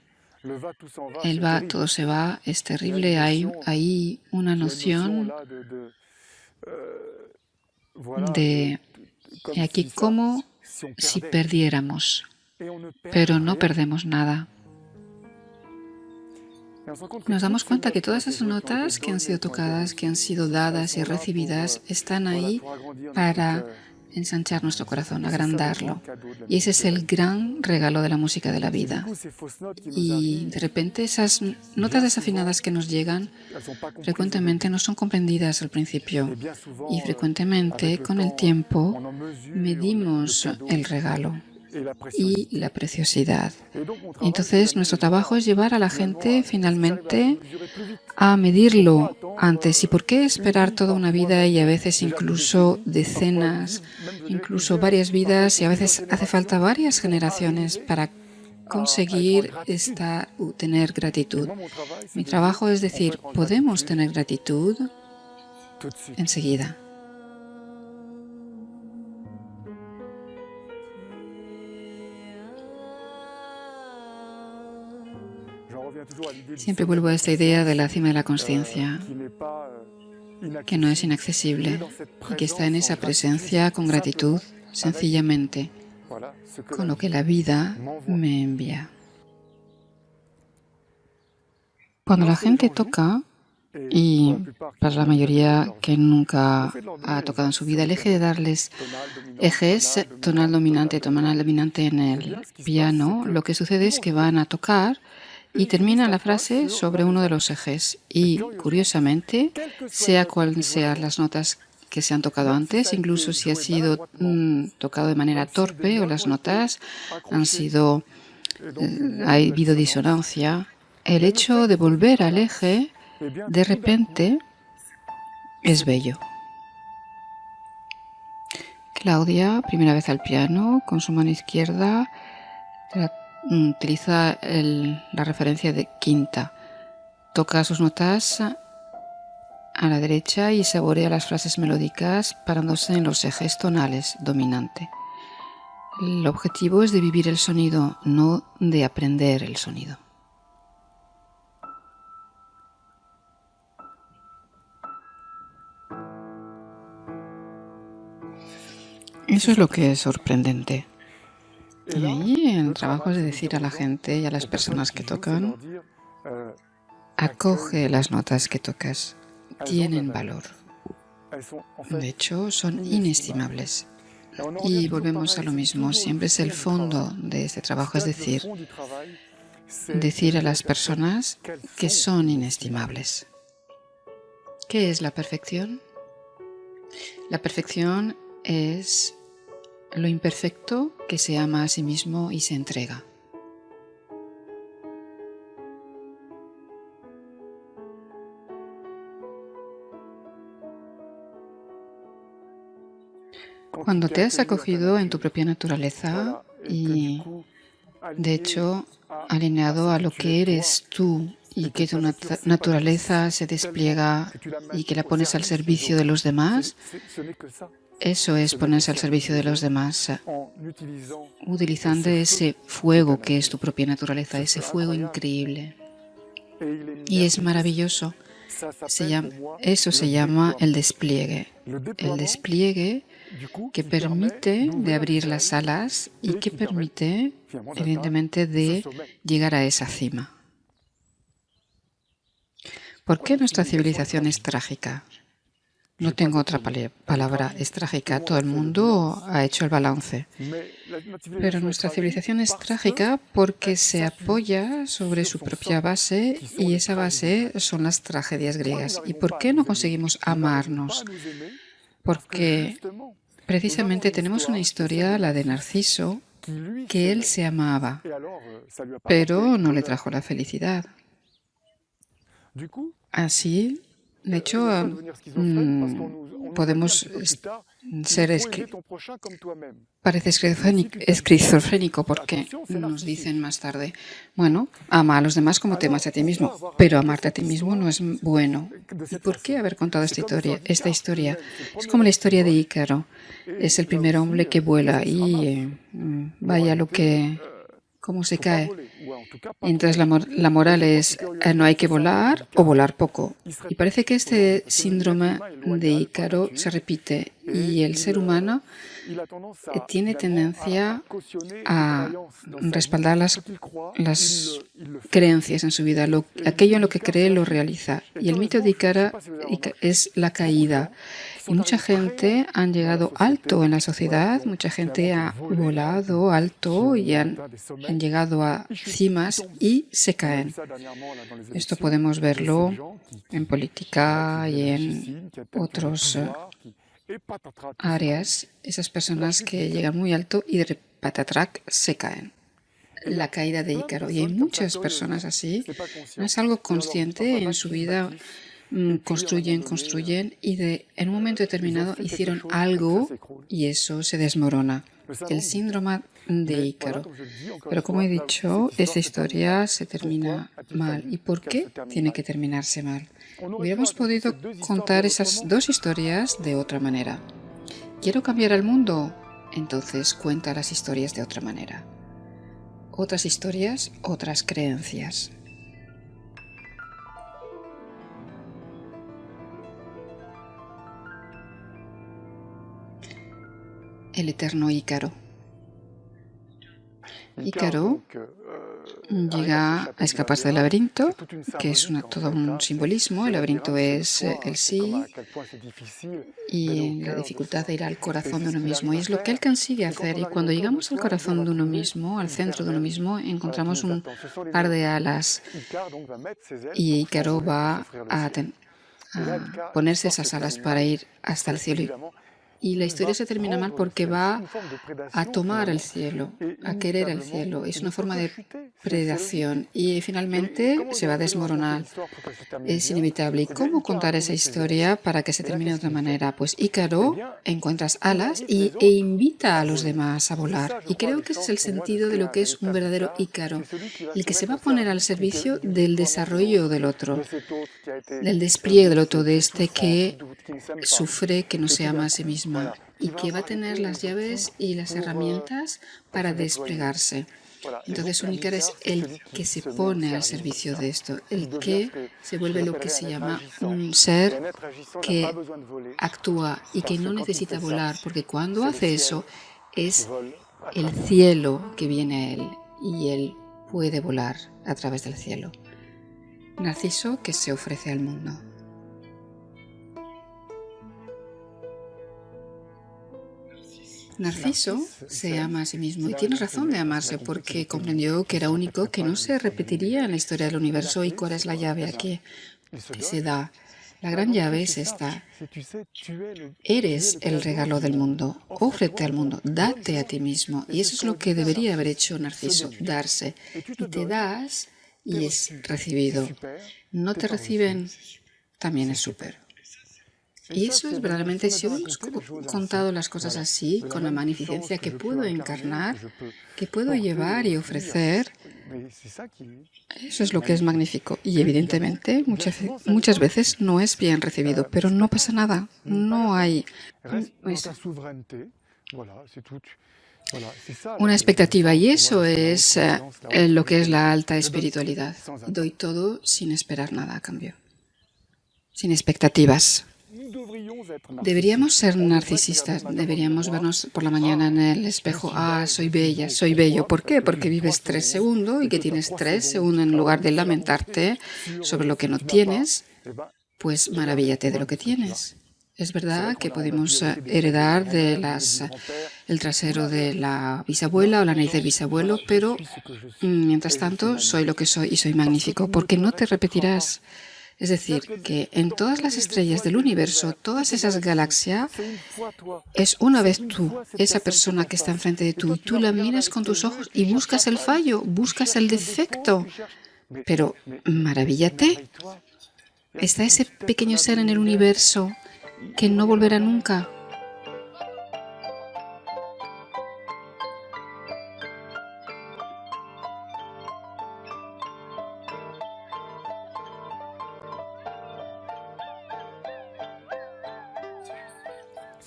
El va, todo se va, es terrible. Hay ahí una noción de aquí como si perdiéramos, pero no perdemos nada. Nos damos cuenta que todas esas notas que han sido tocadas, que han sido dadas y recibidas, están ahí para ensanchar nuestro corazón, agrandarlo. Y ese es el gran regalo de la música de la vida. Y de repente esas notas desafinadas que nos llegan frecuentemente no son comprendidas al principio. Y frecuentemente con el tiempo medimos el regalo y la preciosidad. Entonces, nuestro trabajo es llevar a la gente finalmente a medirlo antes. ¿Y por qué esperar toda una vida y a veces incluso decenas, incluso varias vidas y a veces hace falta varias generaciones para conseguir tener gratitud? Mi trabajo es decir, podemos tener gratitud enseguida. Siempre vuelvo a esta idea de la cima de la conciencia, que no es inaccesible y que está en esa presencia con gratitud, sencillamente, con lo que la vida me envía. Cuando la gente toca, y para la mayoría que nunca ha tocado en su vida, el eje de darles ejes tonal dominante, tonal dominante en el piano, lo que sucede es que van a tocar y termina la frase sobre uno de los ejes. Y, curiosamente, sea cual sean las notas que se han tocado antes, incluso si ha sido tocado de manera torpe o las notas han sido, ha habido disonancia, el hecho de volver al eje, de repente, es bello. Claudia, primera vez al piano, con su mano izquierda, utiliza la referencia de quinta. Toca sus notas a la derecha y saborea las frases melódicas parándose en los ejes tonales dominante. El objetivo es de vivir el sonido, no de aprender el sonido. Eso es lo que es sorprendente. Y ahí el trabajo es de decir a la gente y a las personas que tocan, acoge las notas que tocas, tienen valor. De hecho, son inestimables. Y volvemos a lo mismo, siempre es el fondo de este trabajo, es decir a las personas que son inestimables. ¿Qué es la perfección? La perfección es lo imperfecto que se ama a sí mismo y se entrega. Cuando te has acogido en tu propia naturaleza y, de hecho, alineado a lo que eres tú y que tu naturaleza se despliega y que la pones al servicio de los demás, eso es ponerse al servicio de los demás, utilizando ese fuego que es tu propia naturaleza, ese fuego increíble. Y es maravilloso. Eso se llama el despliegue. El despliegue que permite de abrir las alas y que permite, evidentemente, de llegar a esa cima. ¿Por qué nuestra civilización es trágica? No tengo otra palabra, es trágica. Todo el mundo ha hecho el balance. Pero nuestra civilización es trágica porque se apoya sobre su propia base y esa base son las tragedias griegas. ¿Y por qué no conseguimos amarnos? Porque precisamente tenemos una historia, la de Narciso, que él se amaba, pero no le trajo la felicidad. Así, de hecho, podemos ser parece esquizofrénico porque nos dicen más tarde, bueno, ama a los demás como te amas a ti mismo, pero amarte a ti mismo no es bueno. ¿Y por qué haber contado esta historia? Es como la historia de Ícaro. Es el primer hombre que vuela y vaya cómo se cae. Entonces la moral es no hay que volar o volar poco. Y parece que este síndrome de Ícaro se repite y el ser humano tiene tendencia a respaldar las creencias en su vida. Aquello en lo que cree lo realiza. Y el mito de Ícaro es la caída. Y mucha gente han llegado alto en la sociedad, mucha gente ha volado alto y han llegado a cimas y se caen. Esto podemos verlo en política y en otros áreas. Esas personas que llegan muy alto y de patatrac se caen. La caída de Ícaro. Y hay muchas personas así. No es algo consciente en su vida. Construyen y en un momento determinado hicieron algo y eso se desmorona. El síndrome de Ícaro. Pero como he dicho, esta historia se termina mal. ¿Y por qué tiene que terminarse mal? Hubiéramos podido contar esas dos historias de otra manera. ¿Quiero cambiar el mundo? Entonces cuenta las historias de otra manera. Otras historias, otras creencias. El eterno Ícaro. Ícaro llega a escaparse del laberinto, que es todo un simbolismo. El laberinto es el sí y la dificultad de ir al corazón de uno mismo. Y es lo que él consigue hacer. Y cuando llegamos al corazón de uno mismo, al centro de uno mismo, encontramos un par de alas. Y Ícaro va a ponerse esas alas para ir hasta el cielo. Y la historia se termina mal porque va a tomar el cielo, a querer el cielo. Es una forma de predación y finalmente se va a desmoronar. Es inevitable. ¿Y cómo contar esa historia para que se termine de otra manera? Pues Ícaro encuentra alas e invita a los demás a volar. Y creo que ese es el sentido de lo que es un verdadero Ícaro, el que se va a poner al servicio del desarrollo del otro, del despliegue del otro, de este que sufre, que no se ama a sí mismo y que va a tener las llaves y las herramientas para desplegarse. Entonces, un Ícaro es el que se pone al servicio de esto, el que se vuelve lo que se llama un ser que actúa y que no necesita volar, porque cuando hace eso es el cielo que viene a él y él puede volar a través del cielo. Narciso que se ofrece al mundo. Narciso se ama a sí mismo y tiene razón de amarse porque comprendió que era único, que no se repetiría en la historia del universo. ¿Y cuál es la llave aquí? Que se da. La gran llave es esta. Eres el regalo del mundo. Ófrete al mundo. Date a ti mismo. Y eso es lo que debería haber hecho Narciso, darse. Y te das y es recibido. No te reciben, también es súper. Y eso es verdaderamente, si hubiéramos contado las cosas así, con la magnificencia que puedo encarnar, que puedo llevar y ofrecer, eso es lo que es magnífico. Y evidentemente, muchas veces no es bien recibido, pero no pasa nada. No hay una expectativa. Y eso es lo que es la alta espiritualidad. Doy todo sin esperar nada a cambio. Sin expectativas. Deberíamos ser narcisistas, deberíamos vernos por la mañana en el espejo. Ah, soy bella, soy bello. ¿Por qué? Porque vives 3 segundos y que tienes 3 segundos en lugar de lamentarte sobre lo que no tienes, pues maravíllate de lo que tienes. Es verdad que podemos heredar el trasero de la bisabuela o la nariz del bisabuelo, pero mientras tanto soy lo que soy y soy magnífico, porque no te repetirás. Es decir, que en todas las estrellas del universo, todas esas galaxias, es una vez tú, esa persona que está enfrente de tú, y tú la miras con tus ojos y buscas el fallo, buscas el defecto. Pero maravíllate, está ese pequeño ser en el universo que no volverá nunca.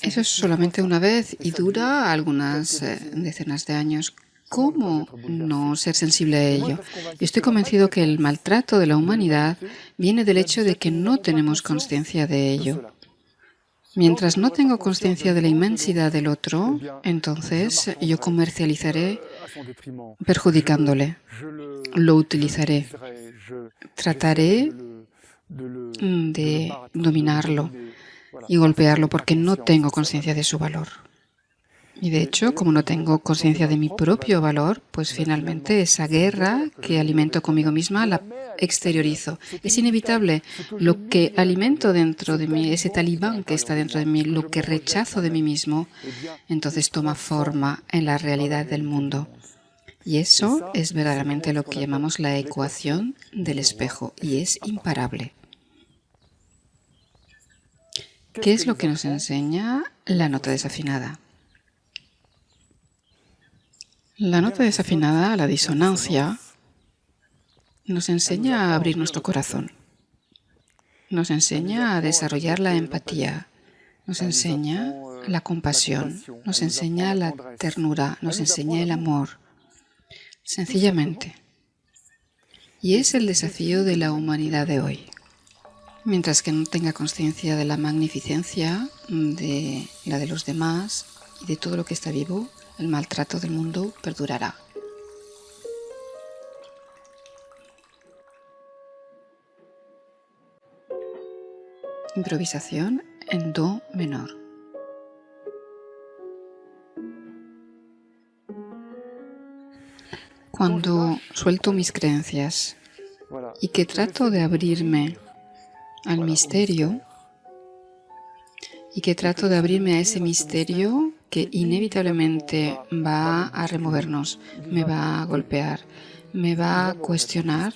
Eso es solamente una vez y dura algunas decenas de años. ¿Cómo no ser sensible a ello? Yo estoy convencido que el maltrato de la humanidad viene del hecho de que no tenemos conciencia de ello. Mientras no tengo conciencia de la inmensidad del otro, entonces yo comercializaré perjudicándole, lo utilizaré, trataré de dominarlo, y golpearlo porque no tengo conciencia de su valor. Y de hecho, como no tengo conciencia de mi propio valor, pues finalmente esa guerra que alimento conmigo misma la exteriorizo. Es inevitable. Lo que alimento dentro de mí, ese talibán que está dentro de mí, lo que rechazo de mí mismo, entonces toma forma en la realidad del mundo. Y eso es verdaderamente lo que llamamos la ecuación del espejo, y es imparable. ¿Qué es lo que nos enseña la nota desafinada? La nota desafinada, la disonancia, nos enseña a abrir nuestro corazón, nos enseña a desarrollar la empatía, nos enseña la compasión, nos enseña la ternura, nos enseña el amor, sencillamente. Y es el desafío de la humanidad de hoy. Mientras que no tenga conciencia de la magnificencia, de la de los demás y de todo lo que está vivo, el maltrato del mundo perdurará. Improvisación en do menor. Cuando suelto mis creencias y que trato de abrirme al misterio, y que trato de abrirme a ese misterio que inevitablemente va a removernos, me va a golpear, me va a cuestionar.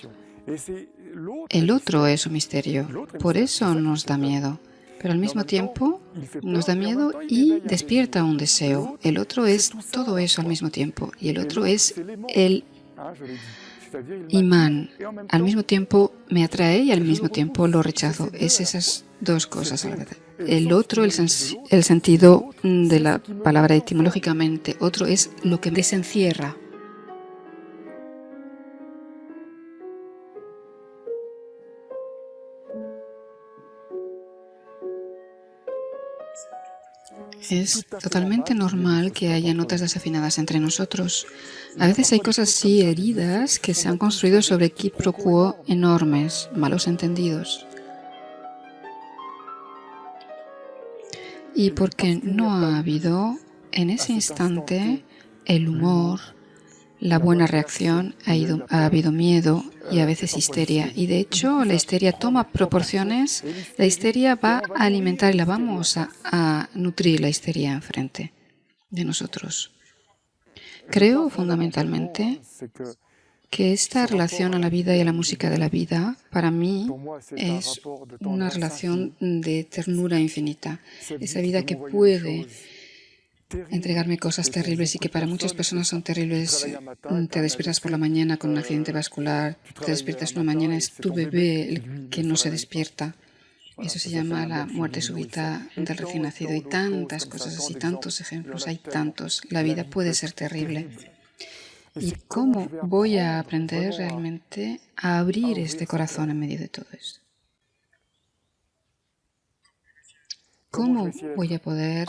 El otro es un misterio, por eso nos da miedo, pero al mismo tiempo nos da miedo y despierta un deseo. El otro es todo eso al mismo tiempo, y el otro es el imán. Al mismo tiempo me atrae y al mismo tiempo lo rechazo. Es esas dos cosas a la vez. El otro, el sentido de la palabra etimológicamente, otro es lo que desencierra. Es totalmente normal que haya notas desafinadas entre nosotros. A veces hay cosas así heridas que se han construido sobre quiproquo enormes, malos entendidos. Y porque no ha habido en ese instante el humor, la buena reacción, ha habido miedo y a veces histeria. Y de hecho la histeria toma proporciones, la histeria va a alimentar y la vamos a nutrir la histeria enfrente de nosotros. Creo fundamentalmente que esta relación a la vida y a la música de la vida, para mí, es una relación de ternura infinita. Esa vida que puede entregarme cosas terribles y que para muchas personas son terribles. Te despiertas por la mañana con un accidente vascular, te despiertas una mañana, es tu bebé el que no se despierta. Eso se llama la muerte súbita del recién nacido. Y tantas cosas así, tantos ejemplos, hay tantos. La vida puede ser terrible. ¿Y cómo voy a aprender realmente a abrir este corazón en medio de todo esto? ¿Cómo voy a poder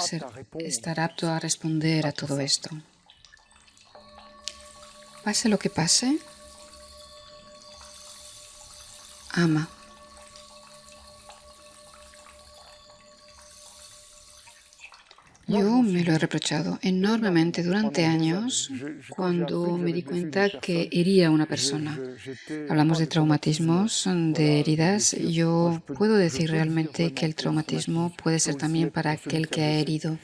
estar apto a responder a todo esto? Pase lo que pase, ama. Yo me lo he reprochado enormemente durante años cuando me di cuenta que hería a una persona. Hablamos de traumatismos, de heridas. Yo puedo decir realmente que el traumatismo puede ser también para aquel que ha herido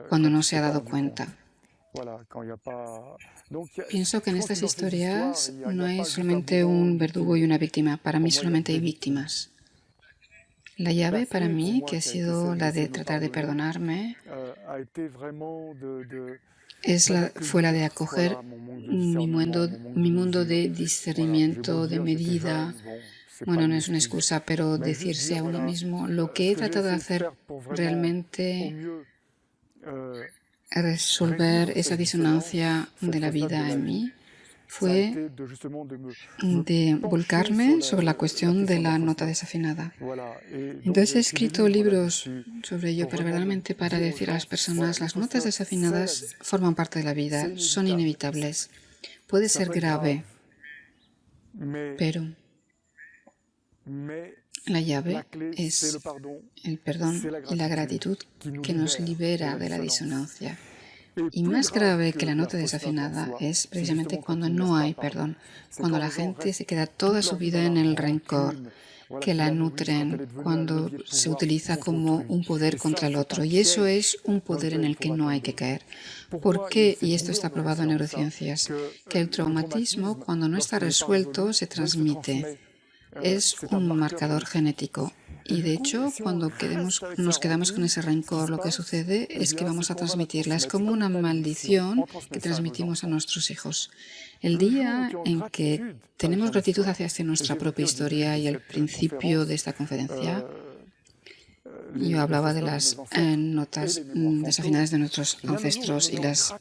cuando no se ha dado cuenta. Pienso que en estas historias no hay solamente un verdugo y una víctima. Para mí solamente hay víctimas. La llave para mí, que ha sido la de tratar de perdonarme, fue la de acoger mi mundo de discernimiento, de medida. Bueno, no es una excusa, pero decirse a uno mismo lo que he tratado de hacer realmente, resolver esa disonancia de la vida en mí, fue de volcarme sobre la cuestión de la nota desafinada. Entonces he escrito libros sobre ello, pero verdaderamente para decir a las personas, las notas desafinadas forman parte de la vida, son inevitables. Puede ser grave, pero La llave es el perdón y la gratitud que nos libera de la disonancia. Y más grave que la nota desafinada es precisamente cuando no hay perdón, cuando la gente se queda toda su vida en el rencor, que la nutren, cuando se utiliza como un poder contra el otro. Y eso es un poder en el que no hay que caer. ¿Por qué? Y esto está probado en neurociencias, que el traumatismo, cuando no está resuelto, se transmite. Es un marcador genético. Y de hecho, cuando nos quedamos con ese rencor, lo que sucede es que vamos a transmitirla. Es como una maldición que transmitimos a nuestros hijos. El día en que tenemos gratitud hacia nuestra propia historia y el principio de esta conferencia, yo hablaba de las notas desafinadas de nuestros ancestros y las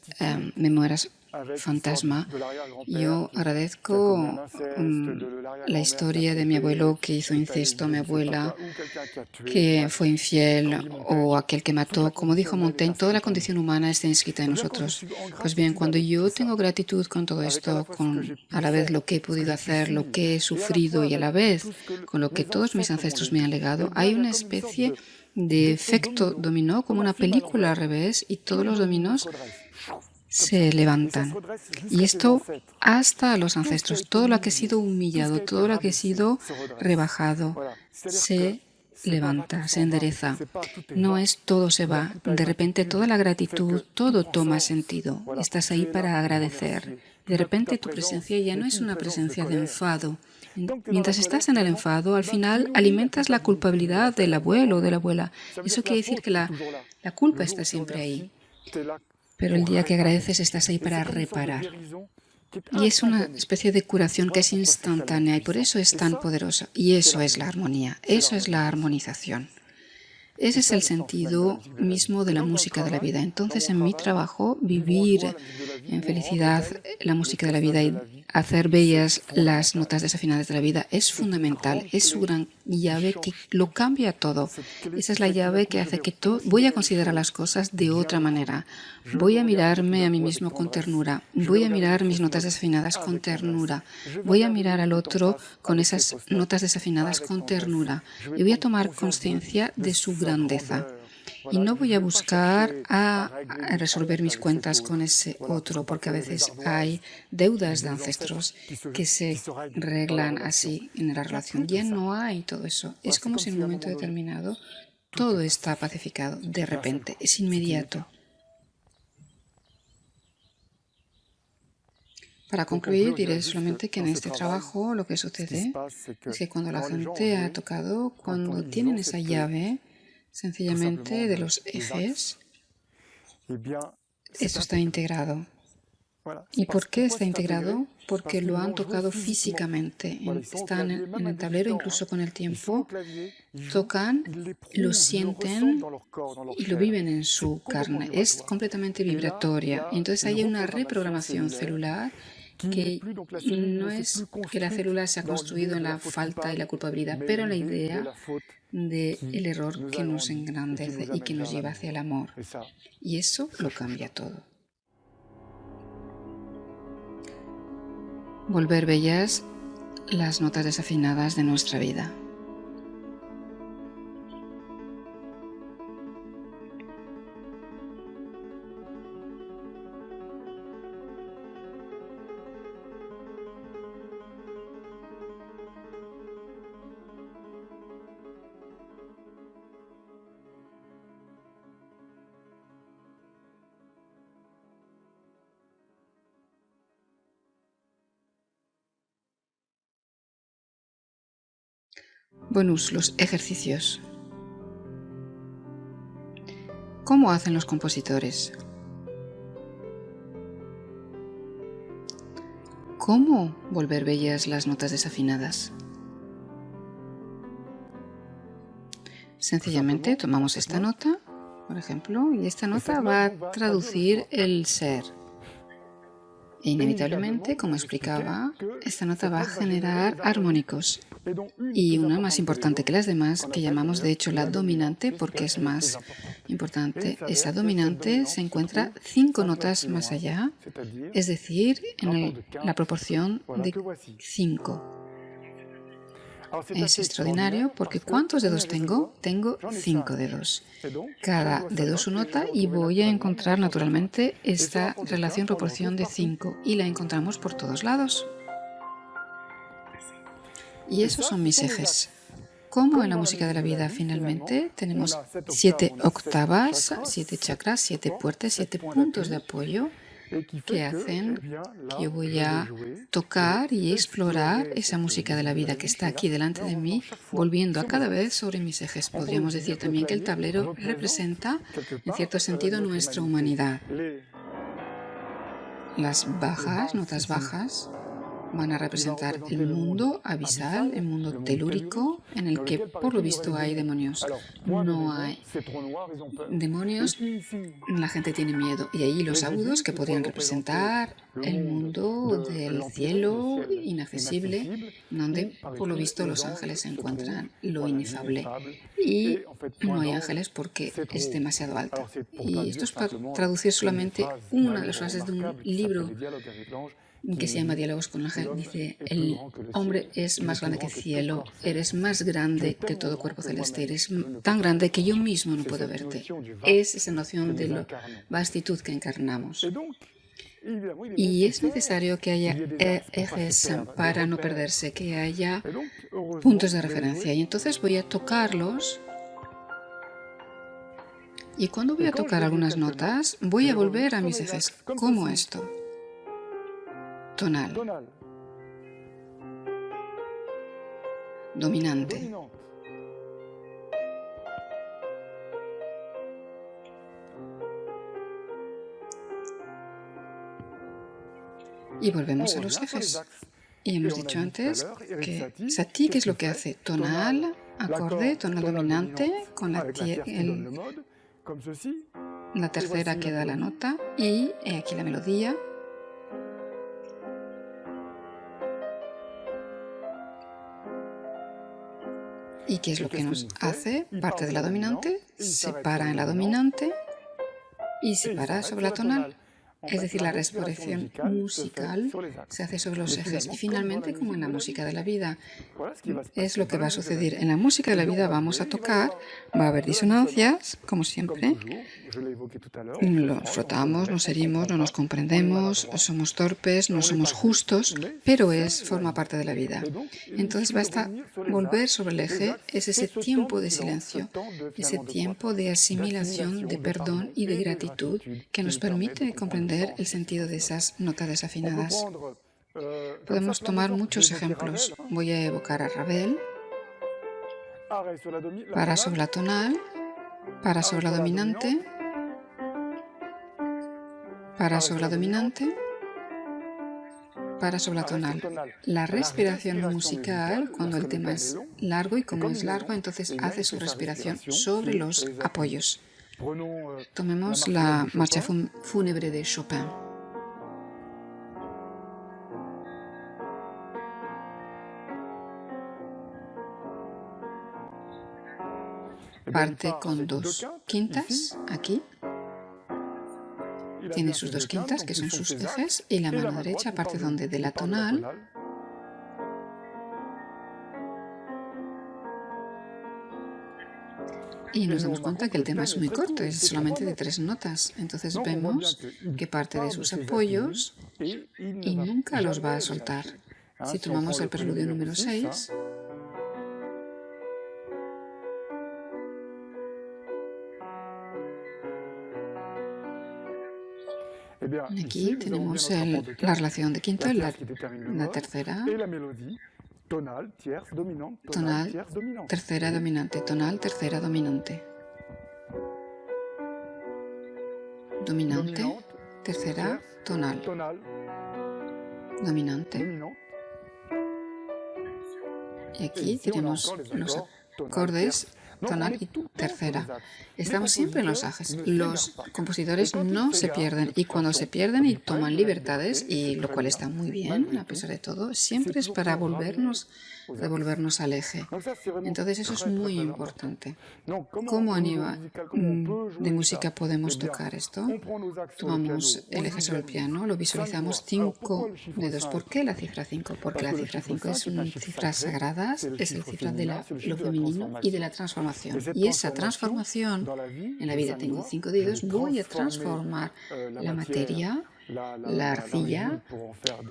memorias fantasma. Yo agradezco la historia de mi abuelo que hizo incesto, mi abuela que fue infiel o aquel que mató. Como dijo Montaigne, toda la condición humana está inscrita en nosotros. Pues bien, cuando yo tengo gratitud con todo esto, con a la vez lo que he podido hacer, lo que he sufrido y a la vez con lo que todos mis ancestros me han legado, hay una especie de efecto dominó, como una película al revés, y todos los dominos se levantan. Y esto hasta a los ancestros. Todo lo que ha sido humillado, todo lo que ha sido rebajado, se levanta, se endereza. No es todo se va. De repente toda la gratitud, todo toma sentido. Estás ahí para agradecer. De repente tu presencia ya no es una presencia de enfado. Mientras estás en el enfado, al final alimentas la culpabilidad del abuelo o de la abuela. Eso quiere decir que la culpa está siempre ahí. Pero el día que agradeces estás ahí para reparar. Y es una especie de curación que es instantánea y por eso es tan poderosa. Y eso es la armonía, eso es la armonización. Ese es el sentido mismo de la música de la vida. Entonces, en mi trabajo, vivir en felicidad la música de la vida y hacer bellas las notas desafinadas de la vida es fundamental. Es su gran llave que lo cambia todo. Esa es la llave que hace que voy a considerar las cosas de otra manera. Voy a mirarme a mí mismo con ternura. Voy a mirar mis notas desafinadas con ternura. Voy a mirar al otro con esas notas desafinadas con ternura. Y voy a tomar conciencia de su grandeza. Y no voy a buscar a resolver mis cuentas con ese otro, porque a veces hay deudas de ancestros que se arreglan así en la relación. Ya no hay todo eso. Es como si en un momento determinado todo está pacificado. De repente, es inmediato. Para concluir, diré solamente que en este trabajo lo que sucede es que cuando la gente ha tocado, cuando tienen esa llave, sencillamente de los ejes, esto está integrado. ¿Y por qué está integrado? Porque lo han tocado físicamente. Están en el tablero, incluso con el tiempo, tocan, lo sienten y lo viven en su carne. Es completamente vibratoria. Entonces hay una reprogramación celular que no es que la célula se ha construido en la falta y la culpabilidad, pero en la idea del error que nos engrandece y que nos lleva hacia el amor. Y eso lo cambia todo. Volver bellas las notas desafinadas de nuestra vida. Bonus, los ejercicios. ¿Cómo hacen los compositores? ¿Cómo volver bellas las notas desafinadas? Sencillamente tomamos esta nota, por ejemplo, y esta nota va a traducir el ser. E inevitablemente, como explicaba, esta nota va a generar armónicos. Y una más importante que las demás, que llamamos de hecho la dominante, porque es más importante. Esa dominante se encuentra 5 notas más allá, es decir, en la proporción de 5. Es extraordinario porque ¿cuántos dedos tengo? Tengo 5 dedos. Cada dedo su nota y voy a encontrar naturalmente esta relación proporción de 5 y la encontramos por todos lados. Y esos son mis ejes. Como en la música de la vida, finalmente tenemos 7 octavas, 7 chakras, 7 puertas, 7 puntos de apoyo que hacen que yo voy a tocar y explorar esa música de la vida que está aquí delante de mí, volviendo a cada vez sobre mis ejes. Podríamos decir también que el tablero representa, en cierto sentido, nuestra humanidad. Las bajas, notas bajas, van a representar el mundo abisal, el mundo telúrico, en el que por lo visto hay demonios. No hay demonios, la gente tiene miedo. Y ahí los agudos que podrían representar el mundo del cielo inaccesible, donde por lo visto los ángeles encuentran lo inefable. Y no hay ángeles porque es demasiado alto. Y esto es para traducir solamente una de las frases de un libro que se llama Diálogos con el Ángel. Dice: el hombre es más grande que el cielo, eres más grande que todo cuerpo celeste, eres tan grande que yo mismo no puedo verte. Es esa noción de la vastitud que encarnamos. Y es necesario que haya ejes para no perderse, que haya puntos de referencia. Y entonces voy a tocarlos. Y cuando voy a tocar algunas notas, voy a volver a mis ejes, como esto. Tonal, dominante, y volvemos a los ejes. Y hemos dicho antes que Sati, ¿qué es lo que hace? Tonal, acorde, tonal dominante, con la tercera que da la nota, y aquí la melodía. ¿Y qué es lo que nos hace? Parte de la dominante, se para en la dominante y se para sobre la tonal. Es decir, la respiración musical se hace sobre los ejes. Y finalmente, como en la música de la vida, es lo que va a suceder. En la música de la vida vamos a tocar, va a haber disonancias, como siempre. Nos frotamos, nos herimos, no nos comprendemos, somos torpes, no somos justos, pero forma parte de la vida. Entonces basta volver sobre el eje, es ese tiempo de silencio, ese tiempo de asimilación, de perdón y de gratitud que nos permite comprender el sentido de esas notas desafinadas. Podemos tomar muchos ejemplos. Voy a evocar a Ravel, para sobre la tonal, para sobre la dominante, para sobre la dominante, para sobre la tonal. La respiración musical, cuando el tema es largo y como es largo, entonces hace su respiración sobre los apoyos. Tomemos la marcha fúnebre de Chopin. Parte con 2 quintas, aquí. Tiene sus 2 quintas, que son sus ejes, y la mano derecha parte donde de la tonal. Y nos damos cuenta que el tema es muy corto, es solamente de 3 notas. Entonces vemos que parte de sus apoyos y nunca los va a soltar. Si tomamos el preludio número 6, aquí tenemos la relación de quinto y la tercera. Tonal, tercera dominante, tonal, tercera dominante. Dominante, tercera, tonal. Dominante. Y aquí tenemos los acordes tonal y tercera. Estamos siempre en los ejes. Los compositores no se pierden y cuando se pierden y toman libertades, y lo cual está muy bien a pesar de todo, siempre es para devolvernos al eje. Entonces eso es muy importante. ¿Cómo a nivel de música podemos tocar esto? Tomamos el eje sobre el piano, lo visualizamos 5 dedos. ¿Por qué la cifra 5? Porque la cifra 5 es una cifra sagrada, es la cifra de lo femenino y de la transformación. Y esa transformación, en la vida tengo 5 dedos, voy a transformar la materia, la arcilla,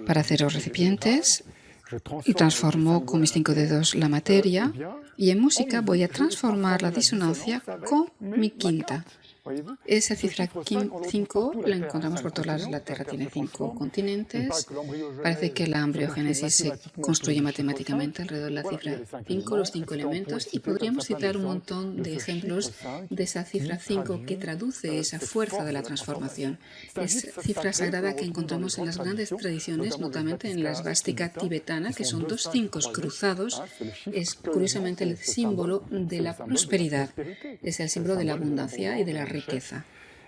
para hacer los recipientes, y transformo con mis 5 dedos la materia, y en música voy a transformar la disonancia con mi quinta. Esa cifra 5 la encontramos por todos lados. La Tierra tiene 5 continentes. Parece que la embriogénesis se construye matemáticamente alrededor de la cifra 5, los 5 elementos, y podríamos citar un montón de ejemplos de esa cifra 5 que traduce esa fuerza de la transformación. Es cifra sagrada que encontramos en las grandes tradiciones, notablemente en la svástica tibetana, que son 2 5 cruzados. Es curiosamente el símbolo de la prosperidad, es el símbolo de la abundancia y de la riqueza,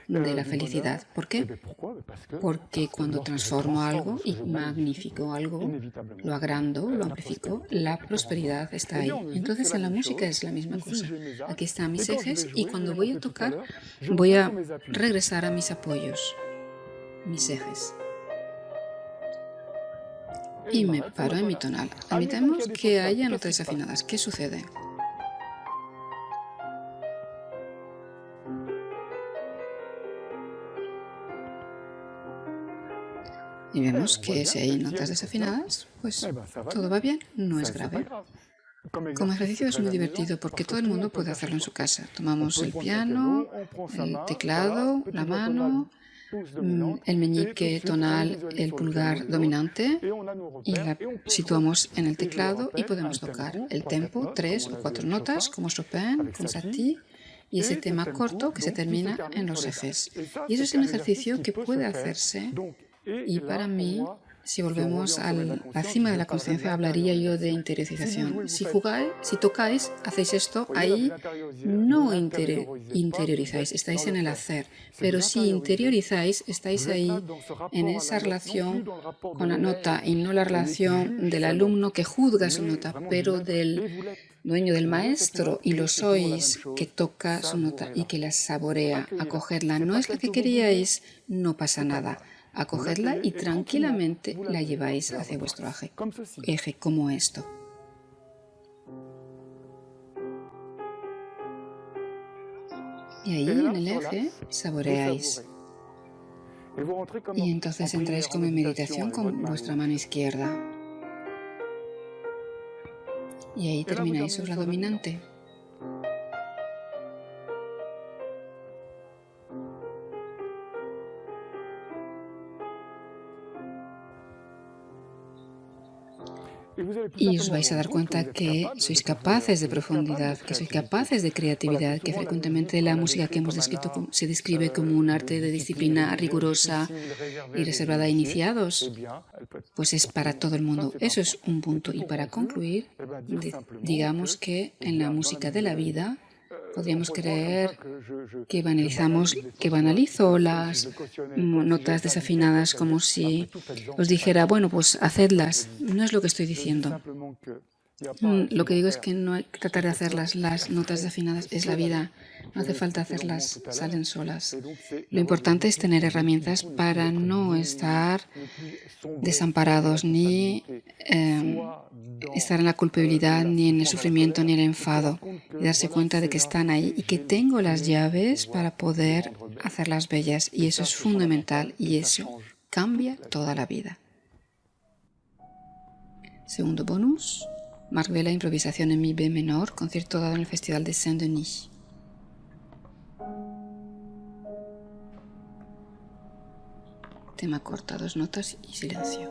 de la felicidad. ¿Por qué? Porque cuando transformo algo y magnifico algo, lo agrando, lo amplifico, la prosperidad está ahí. Entonces en la música es la misma cosa. Aquí están mis ejes y cuando voy a tocar voy a regresar a mis apoyos, mis ejes. Y me paro en mi tonal. Admitamos que haya notas desafinadas. ¿Qué sucede? Y vemos que si hay notas desafinadas, pues todo va bien, no es grave. Como ejercicio es muy divertido porque todo el mundo puede hacerlo en su casa. Tomamos el piano, el teclado, la mano, el meñique tonal, el pulgar dominante, y la situamos en el teclado y podemos tocar el tempo, 3 o 4 notas, como Chopin, con Satie, y ese tema corto que se termina en los ejes. Y eso es un ejercicio que puede hacerse. Y para mí, si volvemos a la cima de la conciencia, hablaría yo de interiorización. Si tocáis, hacéis esto, ahí no interiorizáis, estáis en el hacer. Pero si interiorizáis, estáis ahí en esa relación con la nota y no la relación del alumno que juzga su nota, pero del dueño del maestro, y lo sois, que toca su nota y que la saborea. Acogedla, no es la que queríais, no pasa nada. Acogedla y tranquilamente la lleváis hacia vuestro eje, como esto. Y ahí en el eje saboreáis. Y entonces entráis como en meditación con vuestra mano izquierda. Y ahí termináis sobre la dominante. Y os vais a dar cuenta que sois capaces de profundidad, que sois capaces de creatividad, que frecuentemente la música que hemos descrito se describe como un arte de disciplina rigurosa y reservada a iniciados, pues es para todo el mundo. Eso es un punto. Y para concluir, digamos que en la música de la vida podríamos creer que banalizo las notas desafinadas como si os dijera, bueno, pues hacedlas. No es lo que estoy diciendo. Lo que digo es que no hay que tratar de hacerlas. Las notas desafinadas es la vida. No hace falta hacerlas, salen solas. Lo importante es tener herramientas para no estar desamparados, ni estar en la culpabilidad, ni en el sufrimiento, ni en el enfado, y darse cuenta de que están ahí y que tengo las llaves para poder hacerlas bellas. Y eso es fundamental y eso cambia toda la vida. Segundo bonus. Marc Vela, improvisación en mi B menor, concierto dado en el Festival de Saint-Denis. Tema corta, 2 notas y silencio.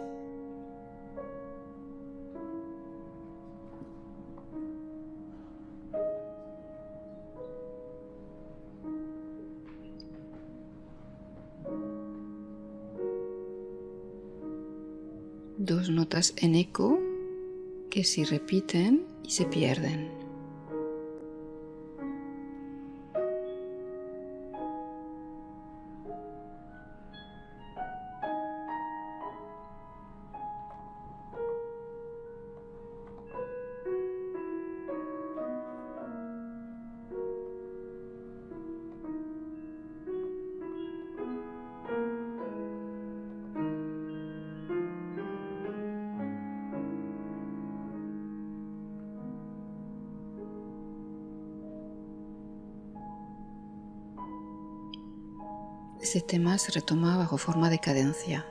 Dos notas en eco que se repiten y se pierden. Ese tema se retoma bajo forma de cadencia.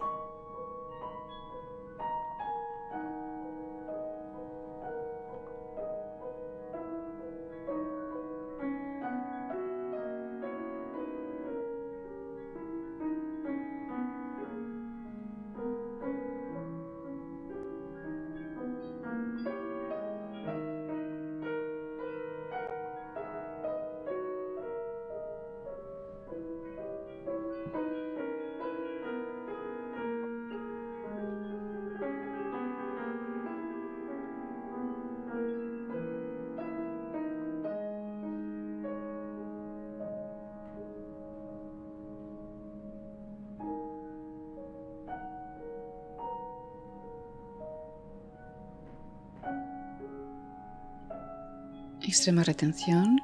Extrema retención,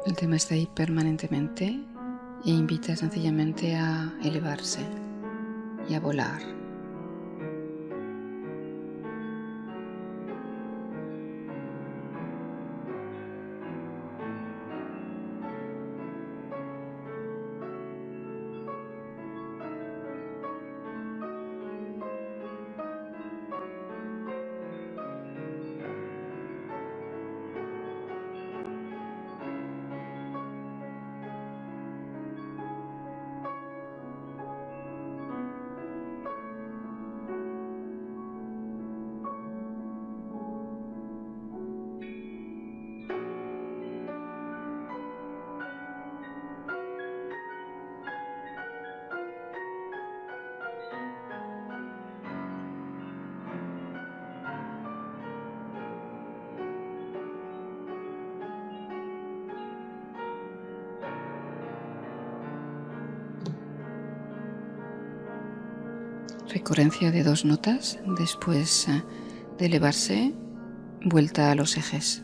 el tema está ahí permanentemente e invita sencillamente a elevarse y a volar. Recurrencia de 2 notas después de elevarse, vuelta a los ejes.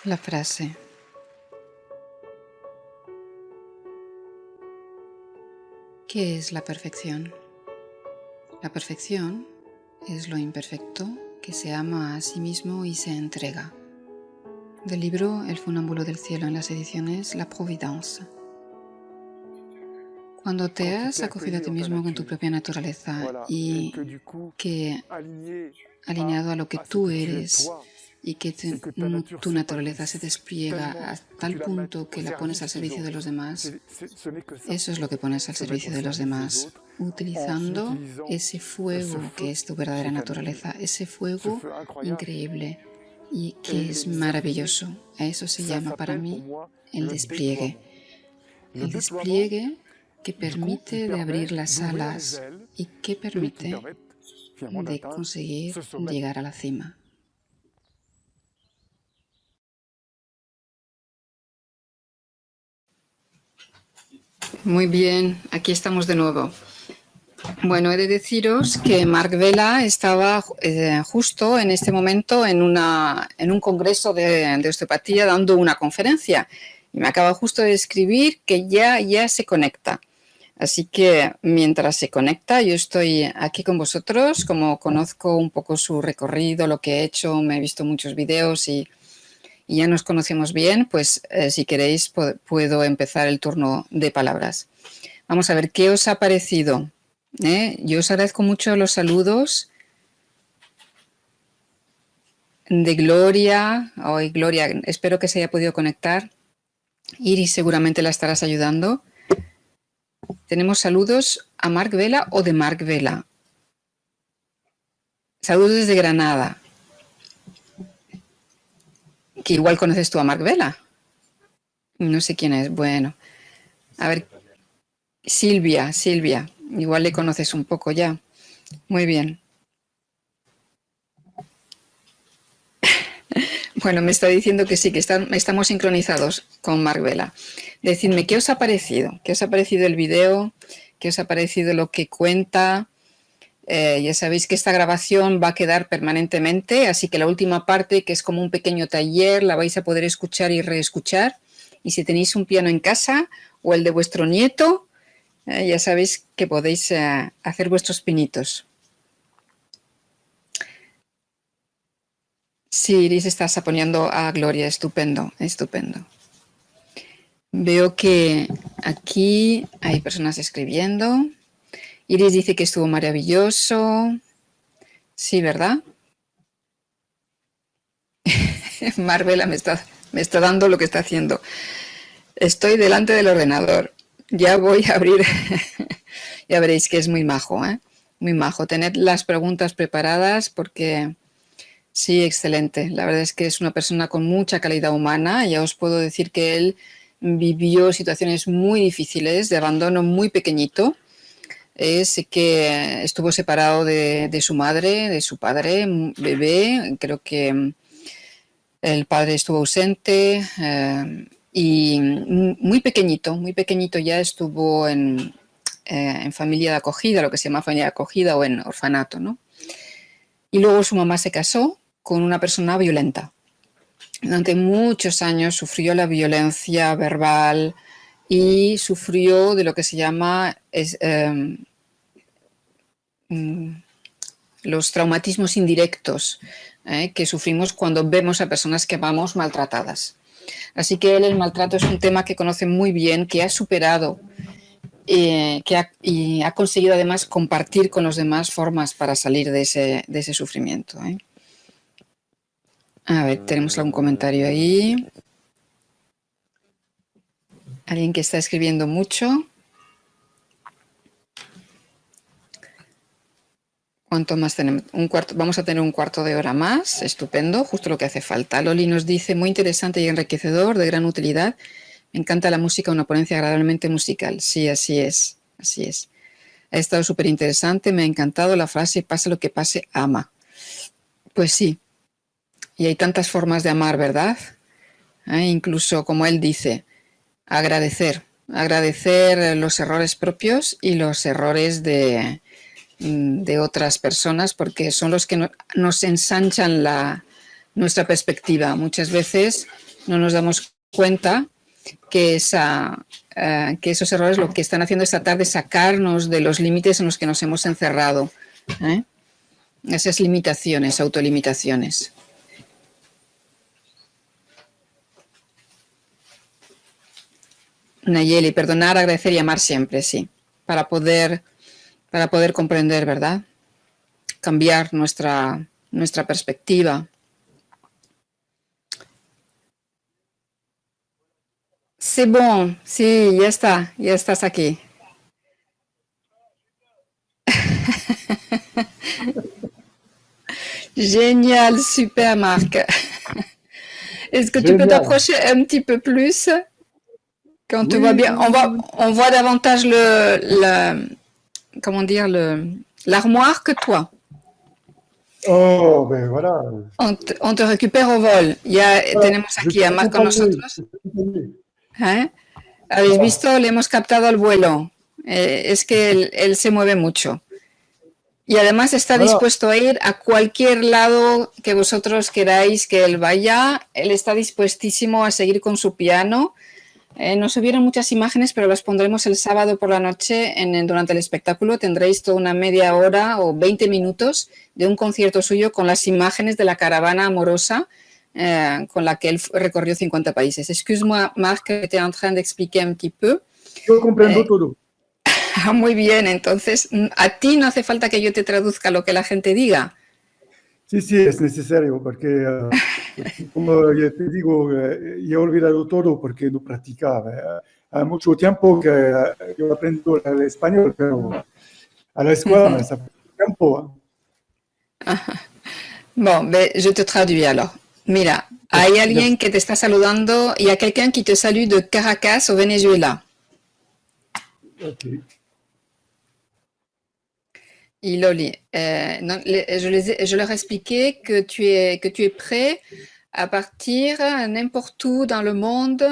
La frase. ¿Qué es la perfección? La perfección es lo imperfecto que se ama a sí mismo y se entrega. Del libro El funámbulo del cielo, en las ediciones La Providence. Cuando te has acogido a ti mismo con tu propia naturaleza y que, alineado a lo que tú eres, y que tu naturaleza se despliega a tal punto que la pones al servicio de los demás, eso es lo que pones al servicio de los demás, utilizando ese fuego que es tu verdadera naturaleza, ese fuego increíble y que es maravilloso. A eso se llama para mí el despliegue. El despliegue que permite de abrir las alas y que permite de conseguir llegar a la cima. Muy bien, aquí estamos de nuevo. Bueno, he de deciros que Marc Vela estaba justo en este momento en un congreso de osteopatía dando una conferencia y me acaba justo de escribir que ya se conecta. Así que mientras se conecta, yo estoy aquí con vosotros, como conozco un poco su recorrido, lo que he hecho, me he visto muchos videos y ya nos conocemos bien, pues si queréis puedo empezar el turno de palabras. Vamos a ver, ¿qué os ha parecido? Yo os agradezco mucho los saludos de Gloria. Hoy Gloria, espero que se haya podido conectar. Iris seguramente la estarás ayudando. Tenemos saludos a Marc Vela o de Marc Vela. Saludos desde Granada. Que igual conoces tú a Marc Vela. No sé quién es. Bueno, a ver. Silvia. Igual le conoces un poco ya. Muy bien. Bueno, me está diciendo que sí, que estamos sincronizados con Marc Vela. Decidme, ¿qué os ha parecido? ¿Qué os ha parecido el video? ¿Qué os ha parecido lo que cuenta? Ya sabéis que esta grabación va a quedar permanentemente, así que la última parte, que es como un pequeño taller, la vais a poder escuchar y reescuchar. Y si tenéis un piano en casa o el de vuestro nieto, ya sabéis que podéis hacer vuestros pinitos. Sí, Iris, estás poniendo a Gloria, estupendo. Veo que aquí hay personas escribiendo. Iris dice que estuvo maravilloso. Sí, ¿verdad? Marvela me está dando lo que está haciendo. Estoy delante del ordenador. Ya voy a abrir. Ya veréis que es muy majo, ¿eh? Muy majo. Tened las preguntas preparadas porque sí, excelente. La verdad es que es una persona con mucha calidad humana. Ya os puedo decir que él vivió situaciones muy difíciles de abandono muy pequeñito. Es que estuvo separado de su madre, de su padre, bebé. Creo que el padre estuvo ausente y muy pequeñito ya estuvo en familia de acogida, lo que se llama familia de acogida o en orfanato, ¿no? Y luego su mamá se casó con una persona violenta. Durante muchos años sufrió la violencia verbal y sufrió de lo que se llama los traumatismos indirectos que sufrimos cuando vemos a personas que amamos maltratadas. Así que él, el maltrato es un tema que conoce muy bien, que ha superado y ha conseguido además compartir con los demás formas para salir de ese sufrimiento. A ver, tenemos algún comentario ahí. Alguien que está escribiendo mucho. ¿Cuánto más tenemos? Vamos a tener un cuarto de hora más. Estupendo, justo lo que hace falta. Loli nos dice, muy interesante y enriquecedor, de gran utilidad. Me encanta la música, una ponencia agradablemente musical. Sí, así es. Ha estado súper interesante, me ha encantado la frase, pase lo que pase, ama. Pues sí. Y hay tantas formas de amar, ¿verdad? Incluso, como él dice, agradecer los errores propios y los errores de otras personas, porque son los que nos ensanchan nuestra perspectiva. Muchas veces no nos damos cuenta que esos errores lo que están haciendo es tratar de sacarnos de los límites en los que nos hemos encerrado. Esas limitaciones, autolimitaciones. Nayeli, perdonar, agradecer y amar siempre, sí, para poder comprender, ¿verdad? Cambiar nuestra perspectiva. C'est bon, sí, ya estás aquí. Génial, super Marc. Est-ce que tu peux Génial. t'approcher un petit peu plus quand tu vois Oui, bien? oui, oui, oui. On voit davantage comment dire, l'armoire que toi. Oh, ben voilà. On te récupère au vol. Tenemos Je aquí a peux Mar con accompagner. Je nosotros. peux accompagner. ¿Eh? ¿Habéis Voilà. visto? Le hemos captado al vuelo. Es que él se mueve mucho. Y además está Voilà. dispuesto a ir a cualquier lado que vosotros queráis que él vaya. Él está dispuestísimo a seguir con su piano. No subieron muchas imágenes, pero las pondremos el sábado por la noche durante el espectáculo. Tendréis toda una media hora o 20 minutos de un concierto suyo con las imágenes de la caravana amorosa con la que él recorrió 50 países. Excuse-moi, Marc, j'étais en train d'expliquer un petit peu. Yo comprendo todo. Muy bien, entonces, a ti no hace falta que yo te traduzca lo que la gente diga. Sí, sí, es necesario porque, como ya te digo, he olvidado todo porque no practicaba. Hay mucho tiempo que yo aprendo el español, pero a la escuela me hace tiempo. Bon, je te traduis alors. Mira, hay alguien Merci. que te está saludando, il y a quelqu'un qui te salue de Caracas au Venezuela. Okay. Y Loli, je leur expliquais que tu es prêt à partir n'importe où dans le monde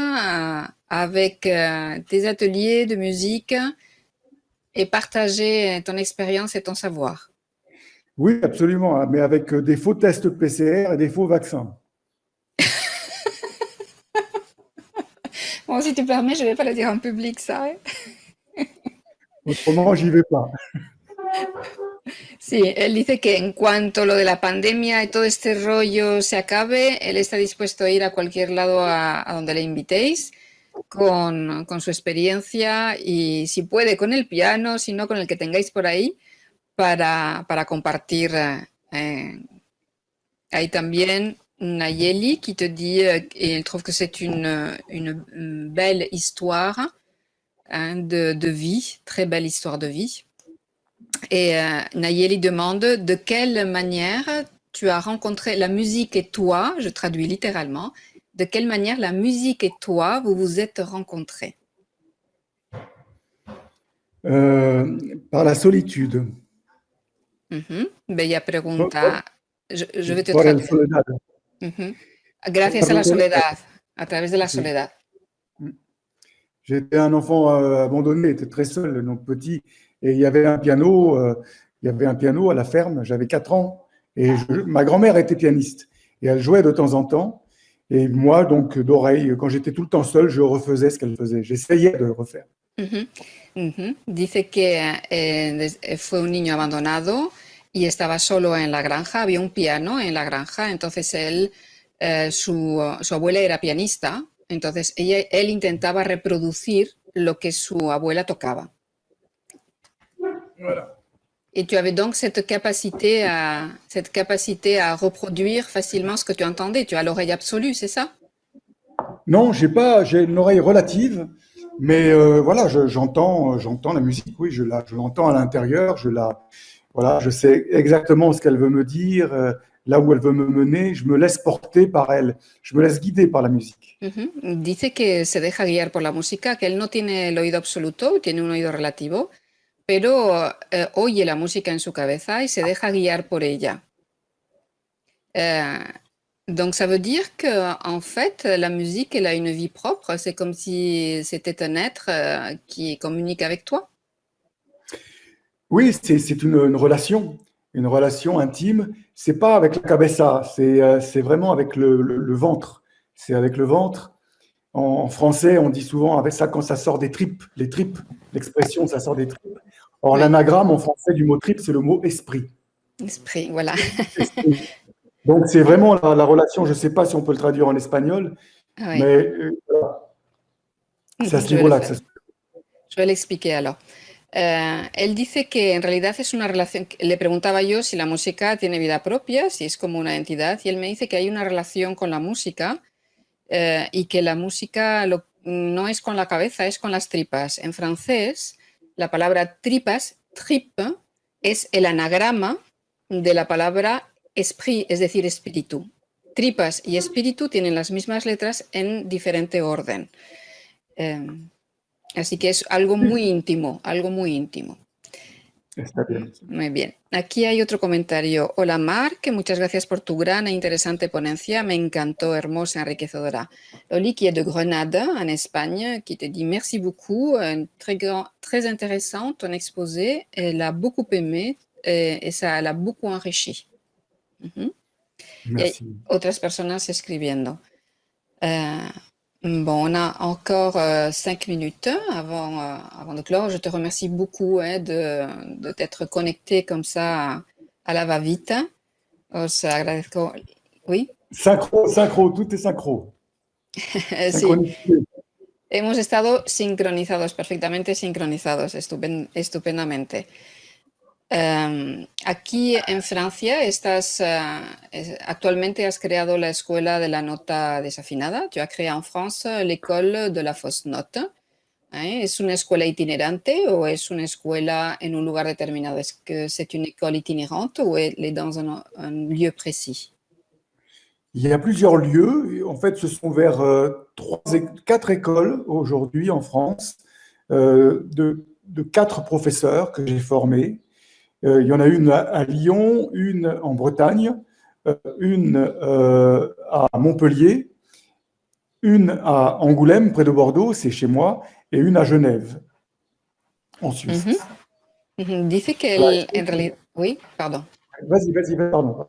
avec tes ateliers de musique et partager ton expérience et ton savoir. Oui, absolument, mais avec des faux tests PCR et des faux vaccins. Bon, si tu permets, je ne vais pas le dire en public, ça. Hein. Autrement, j'y vais pas. Sí, él dice que en cuanto lo de la pandemia y todo este rollo se acabe, él está dispuesto a ir a cualquier lado a donde le invitéis con su experiencia y si puede con el piano, si no con el que tengáis por ahí, para compartir. Hay también Nayeli qui te dit, et elle trouve que c'est une belle histoire hein, de vie, très belle histoire de vie. Et Nayeli demande de quelle manière tu as rencontré la musique et toi, je traduis littéralement, de quelle manière la musique et toi, vous vous êtes rencontrés. Par la solitude. Bella pregunta. Je vais te Por el traduire. soledad. Gracias a la soledad, a través de la Sí. soledad. J'étais un enfant abandonné, j'étais très seul, donc petit, et il y avait un piano à la ferme, j'avais 4 ans, et ma grand-mère était pianiste, et elle jouait de temps en temps, et moi, donc, d'oreille, quand j'étais tout le temps seul, je refaisais ce qu'elle faisait, j'essayais de le refaire. Dice que fue un niño abandonado y estaba solo en la granja, había un piano en la granja, entonces su abuela era pianista, entonces él intentaba reproducir lo que su abuela tocaba. Voilà. Et tu avais donc cette capacité à reproduire facilement ce que tu entendais. Tu as l'oreille absolue, c'est ça? Non, j'ai une oreille relative, mais voilà, j'entends la musique, oui, je l'entends à l'intérieur, voilà, je sais exactement ce qu'elle veut me dire, là où elle veut me mener, je me laisse porter par elle, je me laisse guider par la musique. Dice que se deja guiar por la música, que él no tiene el oído absoluto, tiene un oído relativo, pero oye la música en su cabeza y se deja guiar por ella. Donc ça veut dire que en fait la musique elle a une vie propre, c'est comme si c'était un être qui communique avec toi. Oui, c'est une relation intime. C'est pas avec la cabeza, c'est vraiment avec le ventre. C'est avec le ventre. En français, on dit souvent avec ça quand ça sort des tripes, les tripes, l'expression ça sort des tripes. Or, Oui. l'anagramme en français du mot trip, c'est le mot esprit. Esprit, voilà. Esprit. Donc, c'est vraiment la relation, je ne sais pas si on peut le traduire en espagnol, Oui. mais c'est à ce niveau-là que ça se Je vais l'expliquer alors. Él dice que en realidad es una relación, le preguntaba yo si la música tiene vida propia, si es como una entidad, y él me dice que hay una relación con la música y que la música no es con la cabeza, es con las tripas. En francés, la palabra tripas, tripe, es el anagrama de la palabra esprit, es decir, espíritu. tripas y espíritu tienen las mismas letras en diferente orden. Así que es algo muy íntimo, algo muy íntimo. Está bien. Muy bien. Aquí hay otro comentario. Hola Marc, muchas gracias por tu gran e interesante ponencia. Me encantó, hermosa, enriquecedora. Oli, qui est de Grenade, en Espagne, qui te dit merci beaucoup, très intéressant ton exposé. Elle a beaucoup aimé et ça l'a beaucoup enrichi. Y hay Merci. otras personas escribiendo. Bon, on a encore 5 minutes avant de clore. Je te remercie beaucoup de t'être connecté comme ça à la va-vite. Os agradezco. Oui, Synchro, tout est synchro. sí. Synchronicité. Hemos estado sincronizados, perfectamente sincronizados, estupendamente. Aquí en Francia actualmente has creado la escuela de la nota desafinada. Tu as créé en France l'école de la fausse note. ¿Es una escuela itinerante o es una escuela en un lugar determinado? ¿Es que c'est une école itinérante ou elle est dans un lieu précis? Il y a plusieurs lieux. En fait, ce sont vers 4 écoles aujourd'hui en France, de 4 professeurs que j'ai formés. Il y en a une à Lyon, une en Bretagne, une à Montpellier, une à Angoulême, près de Bordeaux, c'est chez moi, et une à Genève, en Suisse. Dice que en realidad... Oui, pardon. Vas-y, pardon.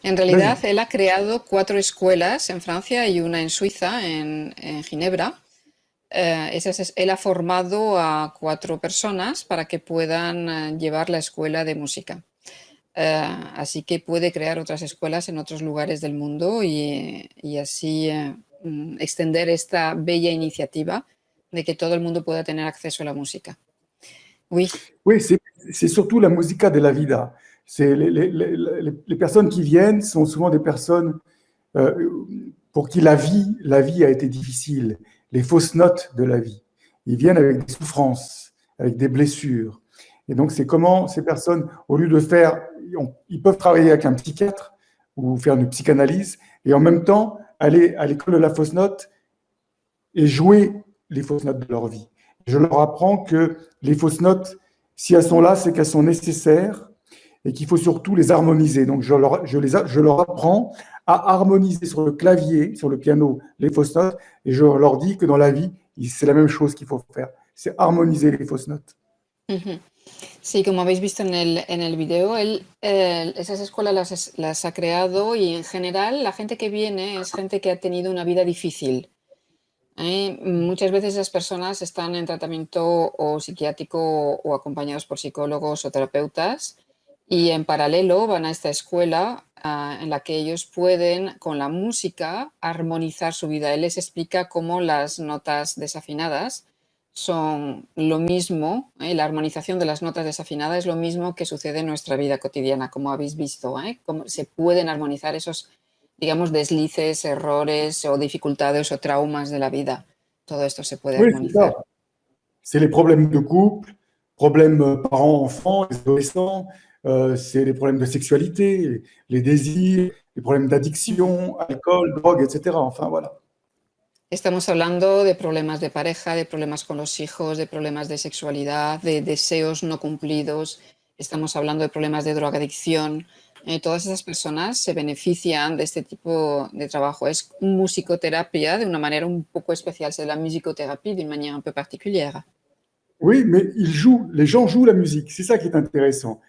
En realidad, él ha creado 4 escuelas en Francia y una en Suiza, en Ginebra. Él ha formado a 4 personas para que puedan llevar la escuela de música. Así que puede crear otras escuelas en otros lugares del mundo y así extender esta bella iniciativa de que todo el mundo pueda tener acceso a la música. Oui. Oui, c'est surtout la musica de la vida. Les personnes qui viennent sont souvent des personnes pour qui la vie a été difficile, les fausses notes de la vie. Ils viennent avec des souffrances, avec des blessures. Et donc, c'est comment ces personnes, au lieu de faire, ils peuvent travailler avec un psychiatre ou faire une psychanalyse et en même temps aller à l'école de la fausse note et jouer les fausses notes de leur vie. Je leur apprends que les fausses notes, si elles sont là, c'est qu'elles sont nécessaires et qu'il faut surtout les harmoniser. Donc, je leur apprends à harmoniser sur le clavier, sur le piano, les fausses notes, et je leur dis que dans la vie, c'est la même chose qu'il faut faire, c'est harmoniser les fausses notes. Sí, como habéis visto en el video, él esas escuelas las ha creado y en general la gente que viene es gente que ha tenido una vida difícil. Muchas veces esas personas están en tratamiento o psiquiátrico o acompañados por psicólogos o terapeutas y en paralelo van a esta escuela en la que ellos pueden con la música armonizar su vida. Él les explica cómo las notas desafinadas son lo mismo, la armonización de las notas desafinadas es lo mismo que sucede en nuestra vida cotidiana, como habéis visto, cómo se pueden armonizar esos, digamos, deslices, errores o dificultades o traumas de la vida. Todo esto se puede armonizar. C'est les problèmes de couple, problèmes parents-enfants, les adolescents, c'est les problèmes de sexualité, les désirs, les problèmes d'addiction, alcool, drogue, etc. Enfin, voilà. Estamos hablando de problemas de pareja, de problemas con los hijos, de problemas de sexualidad, de deseos no cumplidos. Estamos hablando de problemas de drogadicción. Todas esas personas se benefician de este tipo de trabajo. Es musicoterapia de una manera un poco especial. C'est la musicothérapie d'une manière un peu particulière. Oui, mais les gens jouent la musique. C'est ça qui est intéressant.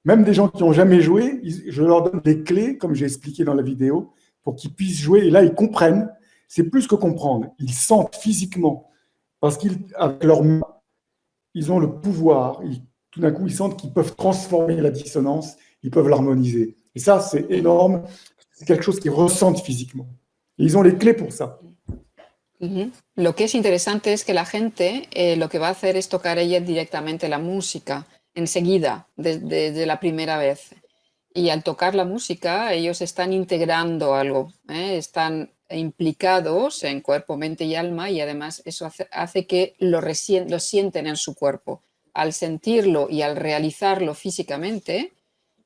Même des gens qui n'ont jamais joué, je leur donne des clés, comme j'ai expliqué dans la vidéo, pour qu'ils puissent jouer. Et là, ils comprennent. C'est plus que comprendre. Ils sentent physiquement. Parce qu'avec leurs mains, ils ont le pouvoir. Tout d'un coup, ils sentent qu'ils peuvent transformer la dissonance, ils peuvent l'harmoniser. Et ça, c'est énorme. C'est quelque chose qu'ils ressentent physiquement. Et ils ont les clés pour ça. Lo que es interesante es que la gente lo que va a hacer es tocar ella directamente la música, enseguida, desde la primera vez. Y al tocar la música, ellos están integrando algo, están implicados en cuerpo, mente y alma, y además eso hace que lo sienten en su cuerpo. Al sentirlo y al realizarlo físicamente,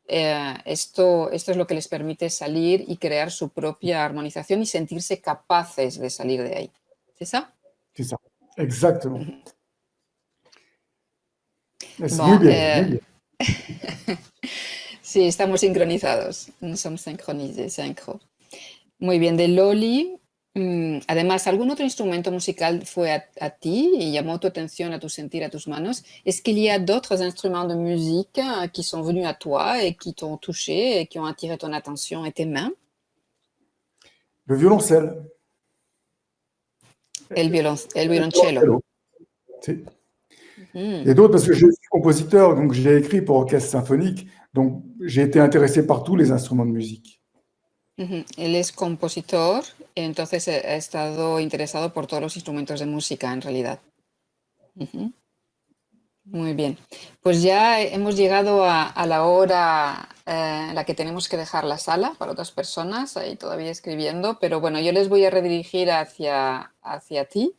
esto es lo que les permite salir y crear su propia armonización y sentirse capaces de salir de ahí. ¿Es eso? C'est ça, exactement. Muy Bon, bien, muy bien. sí, estamos sincronizados. Nous sommes synchronisés, synchro. Muy bien, de Loli. Además, ¿algún otro instrumento musical fue a ti y llamó tu atención, a tu sentir, a tus manos? Est-ce qu'il y a d'autres instruments de musique qui sont venus à toi et qui t'ont touché et qui ont attiré ton attention et tes mains? Le violoncelle. El Le violoncello. violoncello. Si. Mm, Et d'autres, parce que je suis compositeur, donc j'ai écrit pour orchestre symphonique, donc j'ai été intéressé par tous les instruments de musique. ujú. Él es compositor, entonces ha estado interesado por todos los instrumentos de música en realidad. Ujú. Muy bien. Pues ya hemos llegado a la hora en la que tenemos que dejar la sala para otras personas, ahí todavía escribiendo, pero bueno, yo les voy a redirigir hacia ti.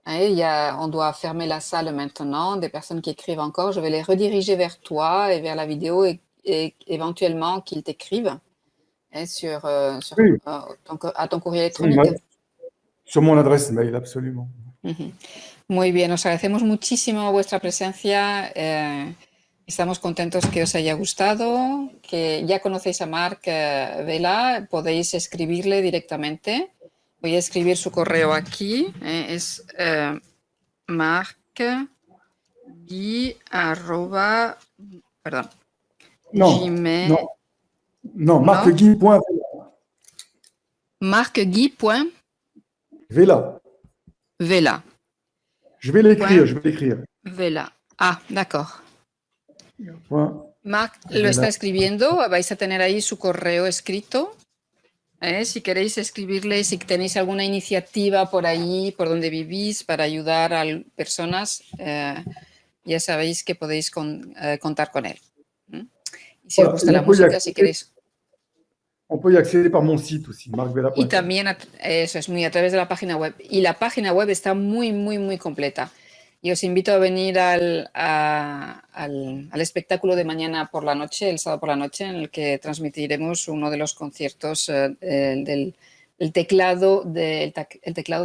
Ya, on doit fermer la salle maintenant, des personnes qui écrivent encore, je vais les rediriger vers toi et vers la vidéo et éventuellement qu'ils t'écrivent sur, Oui, à ton courrier sur électronique. sur mon adresse mail, absolument. Ujú. Muy bien, os agradecemos muchísimo vuestra presencia. Estamos contentos que os haya gustado, que ya conocéis a Marc Vela, podéis escribirle directamente. Voy a escribir su correo aquí. Es marcguy perdón, Non, gmail, non, non, ¿no? marcguy.vela. marcguy.vela. Vela. Je vais l'écrire, je vais l'écrire. Vela. Ah, d'accord. Point. Marc lo Vela. está escribiendo, vais a tener ahí su correo escrito. Si queréis escribirle, si tenéis alguna iniciativa por ahí, por donde vivís, para ayudar a personas, ya sabéis que podéis contar con él. Y si os Voilà. gusta Et la música, si queréis. on peut y accéder par mon site aussi, Y marcvela.com. también, eso es muy a través de la página web. Y la página web está muy, muy, muy completa. Y os invito a venir al espectáculo de mañana por la noche, el sábado por la noche, en el que transmitiremos uno de los conciertos del teclado de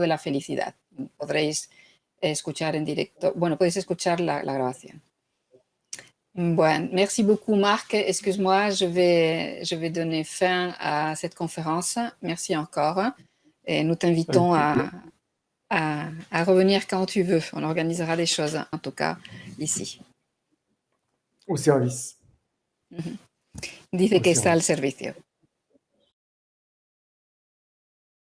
la felicidad. Podréis escuchar en directo, bueno, podéis escuchar la grabación. Bueno, merci beaucoup Marc. Excuse-moi, je vais donner fin à cette conférence. Merci encore. Et nous t'invitons à revenir quand tu veux. On organisera des choses, en tout cas, ici. Au service. Dice que está al servicio.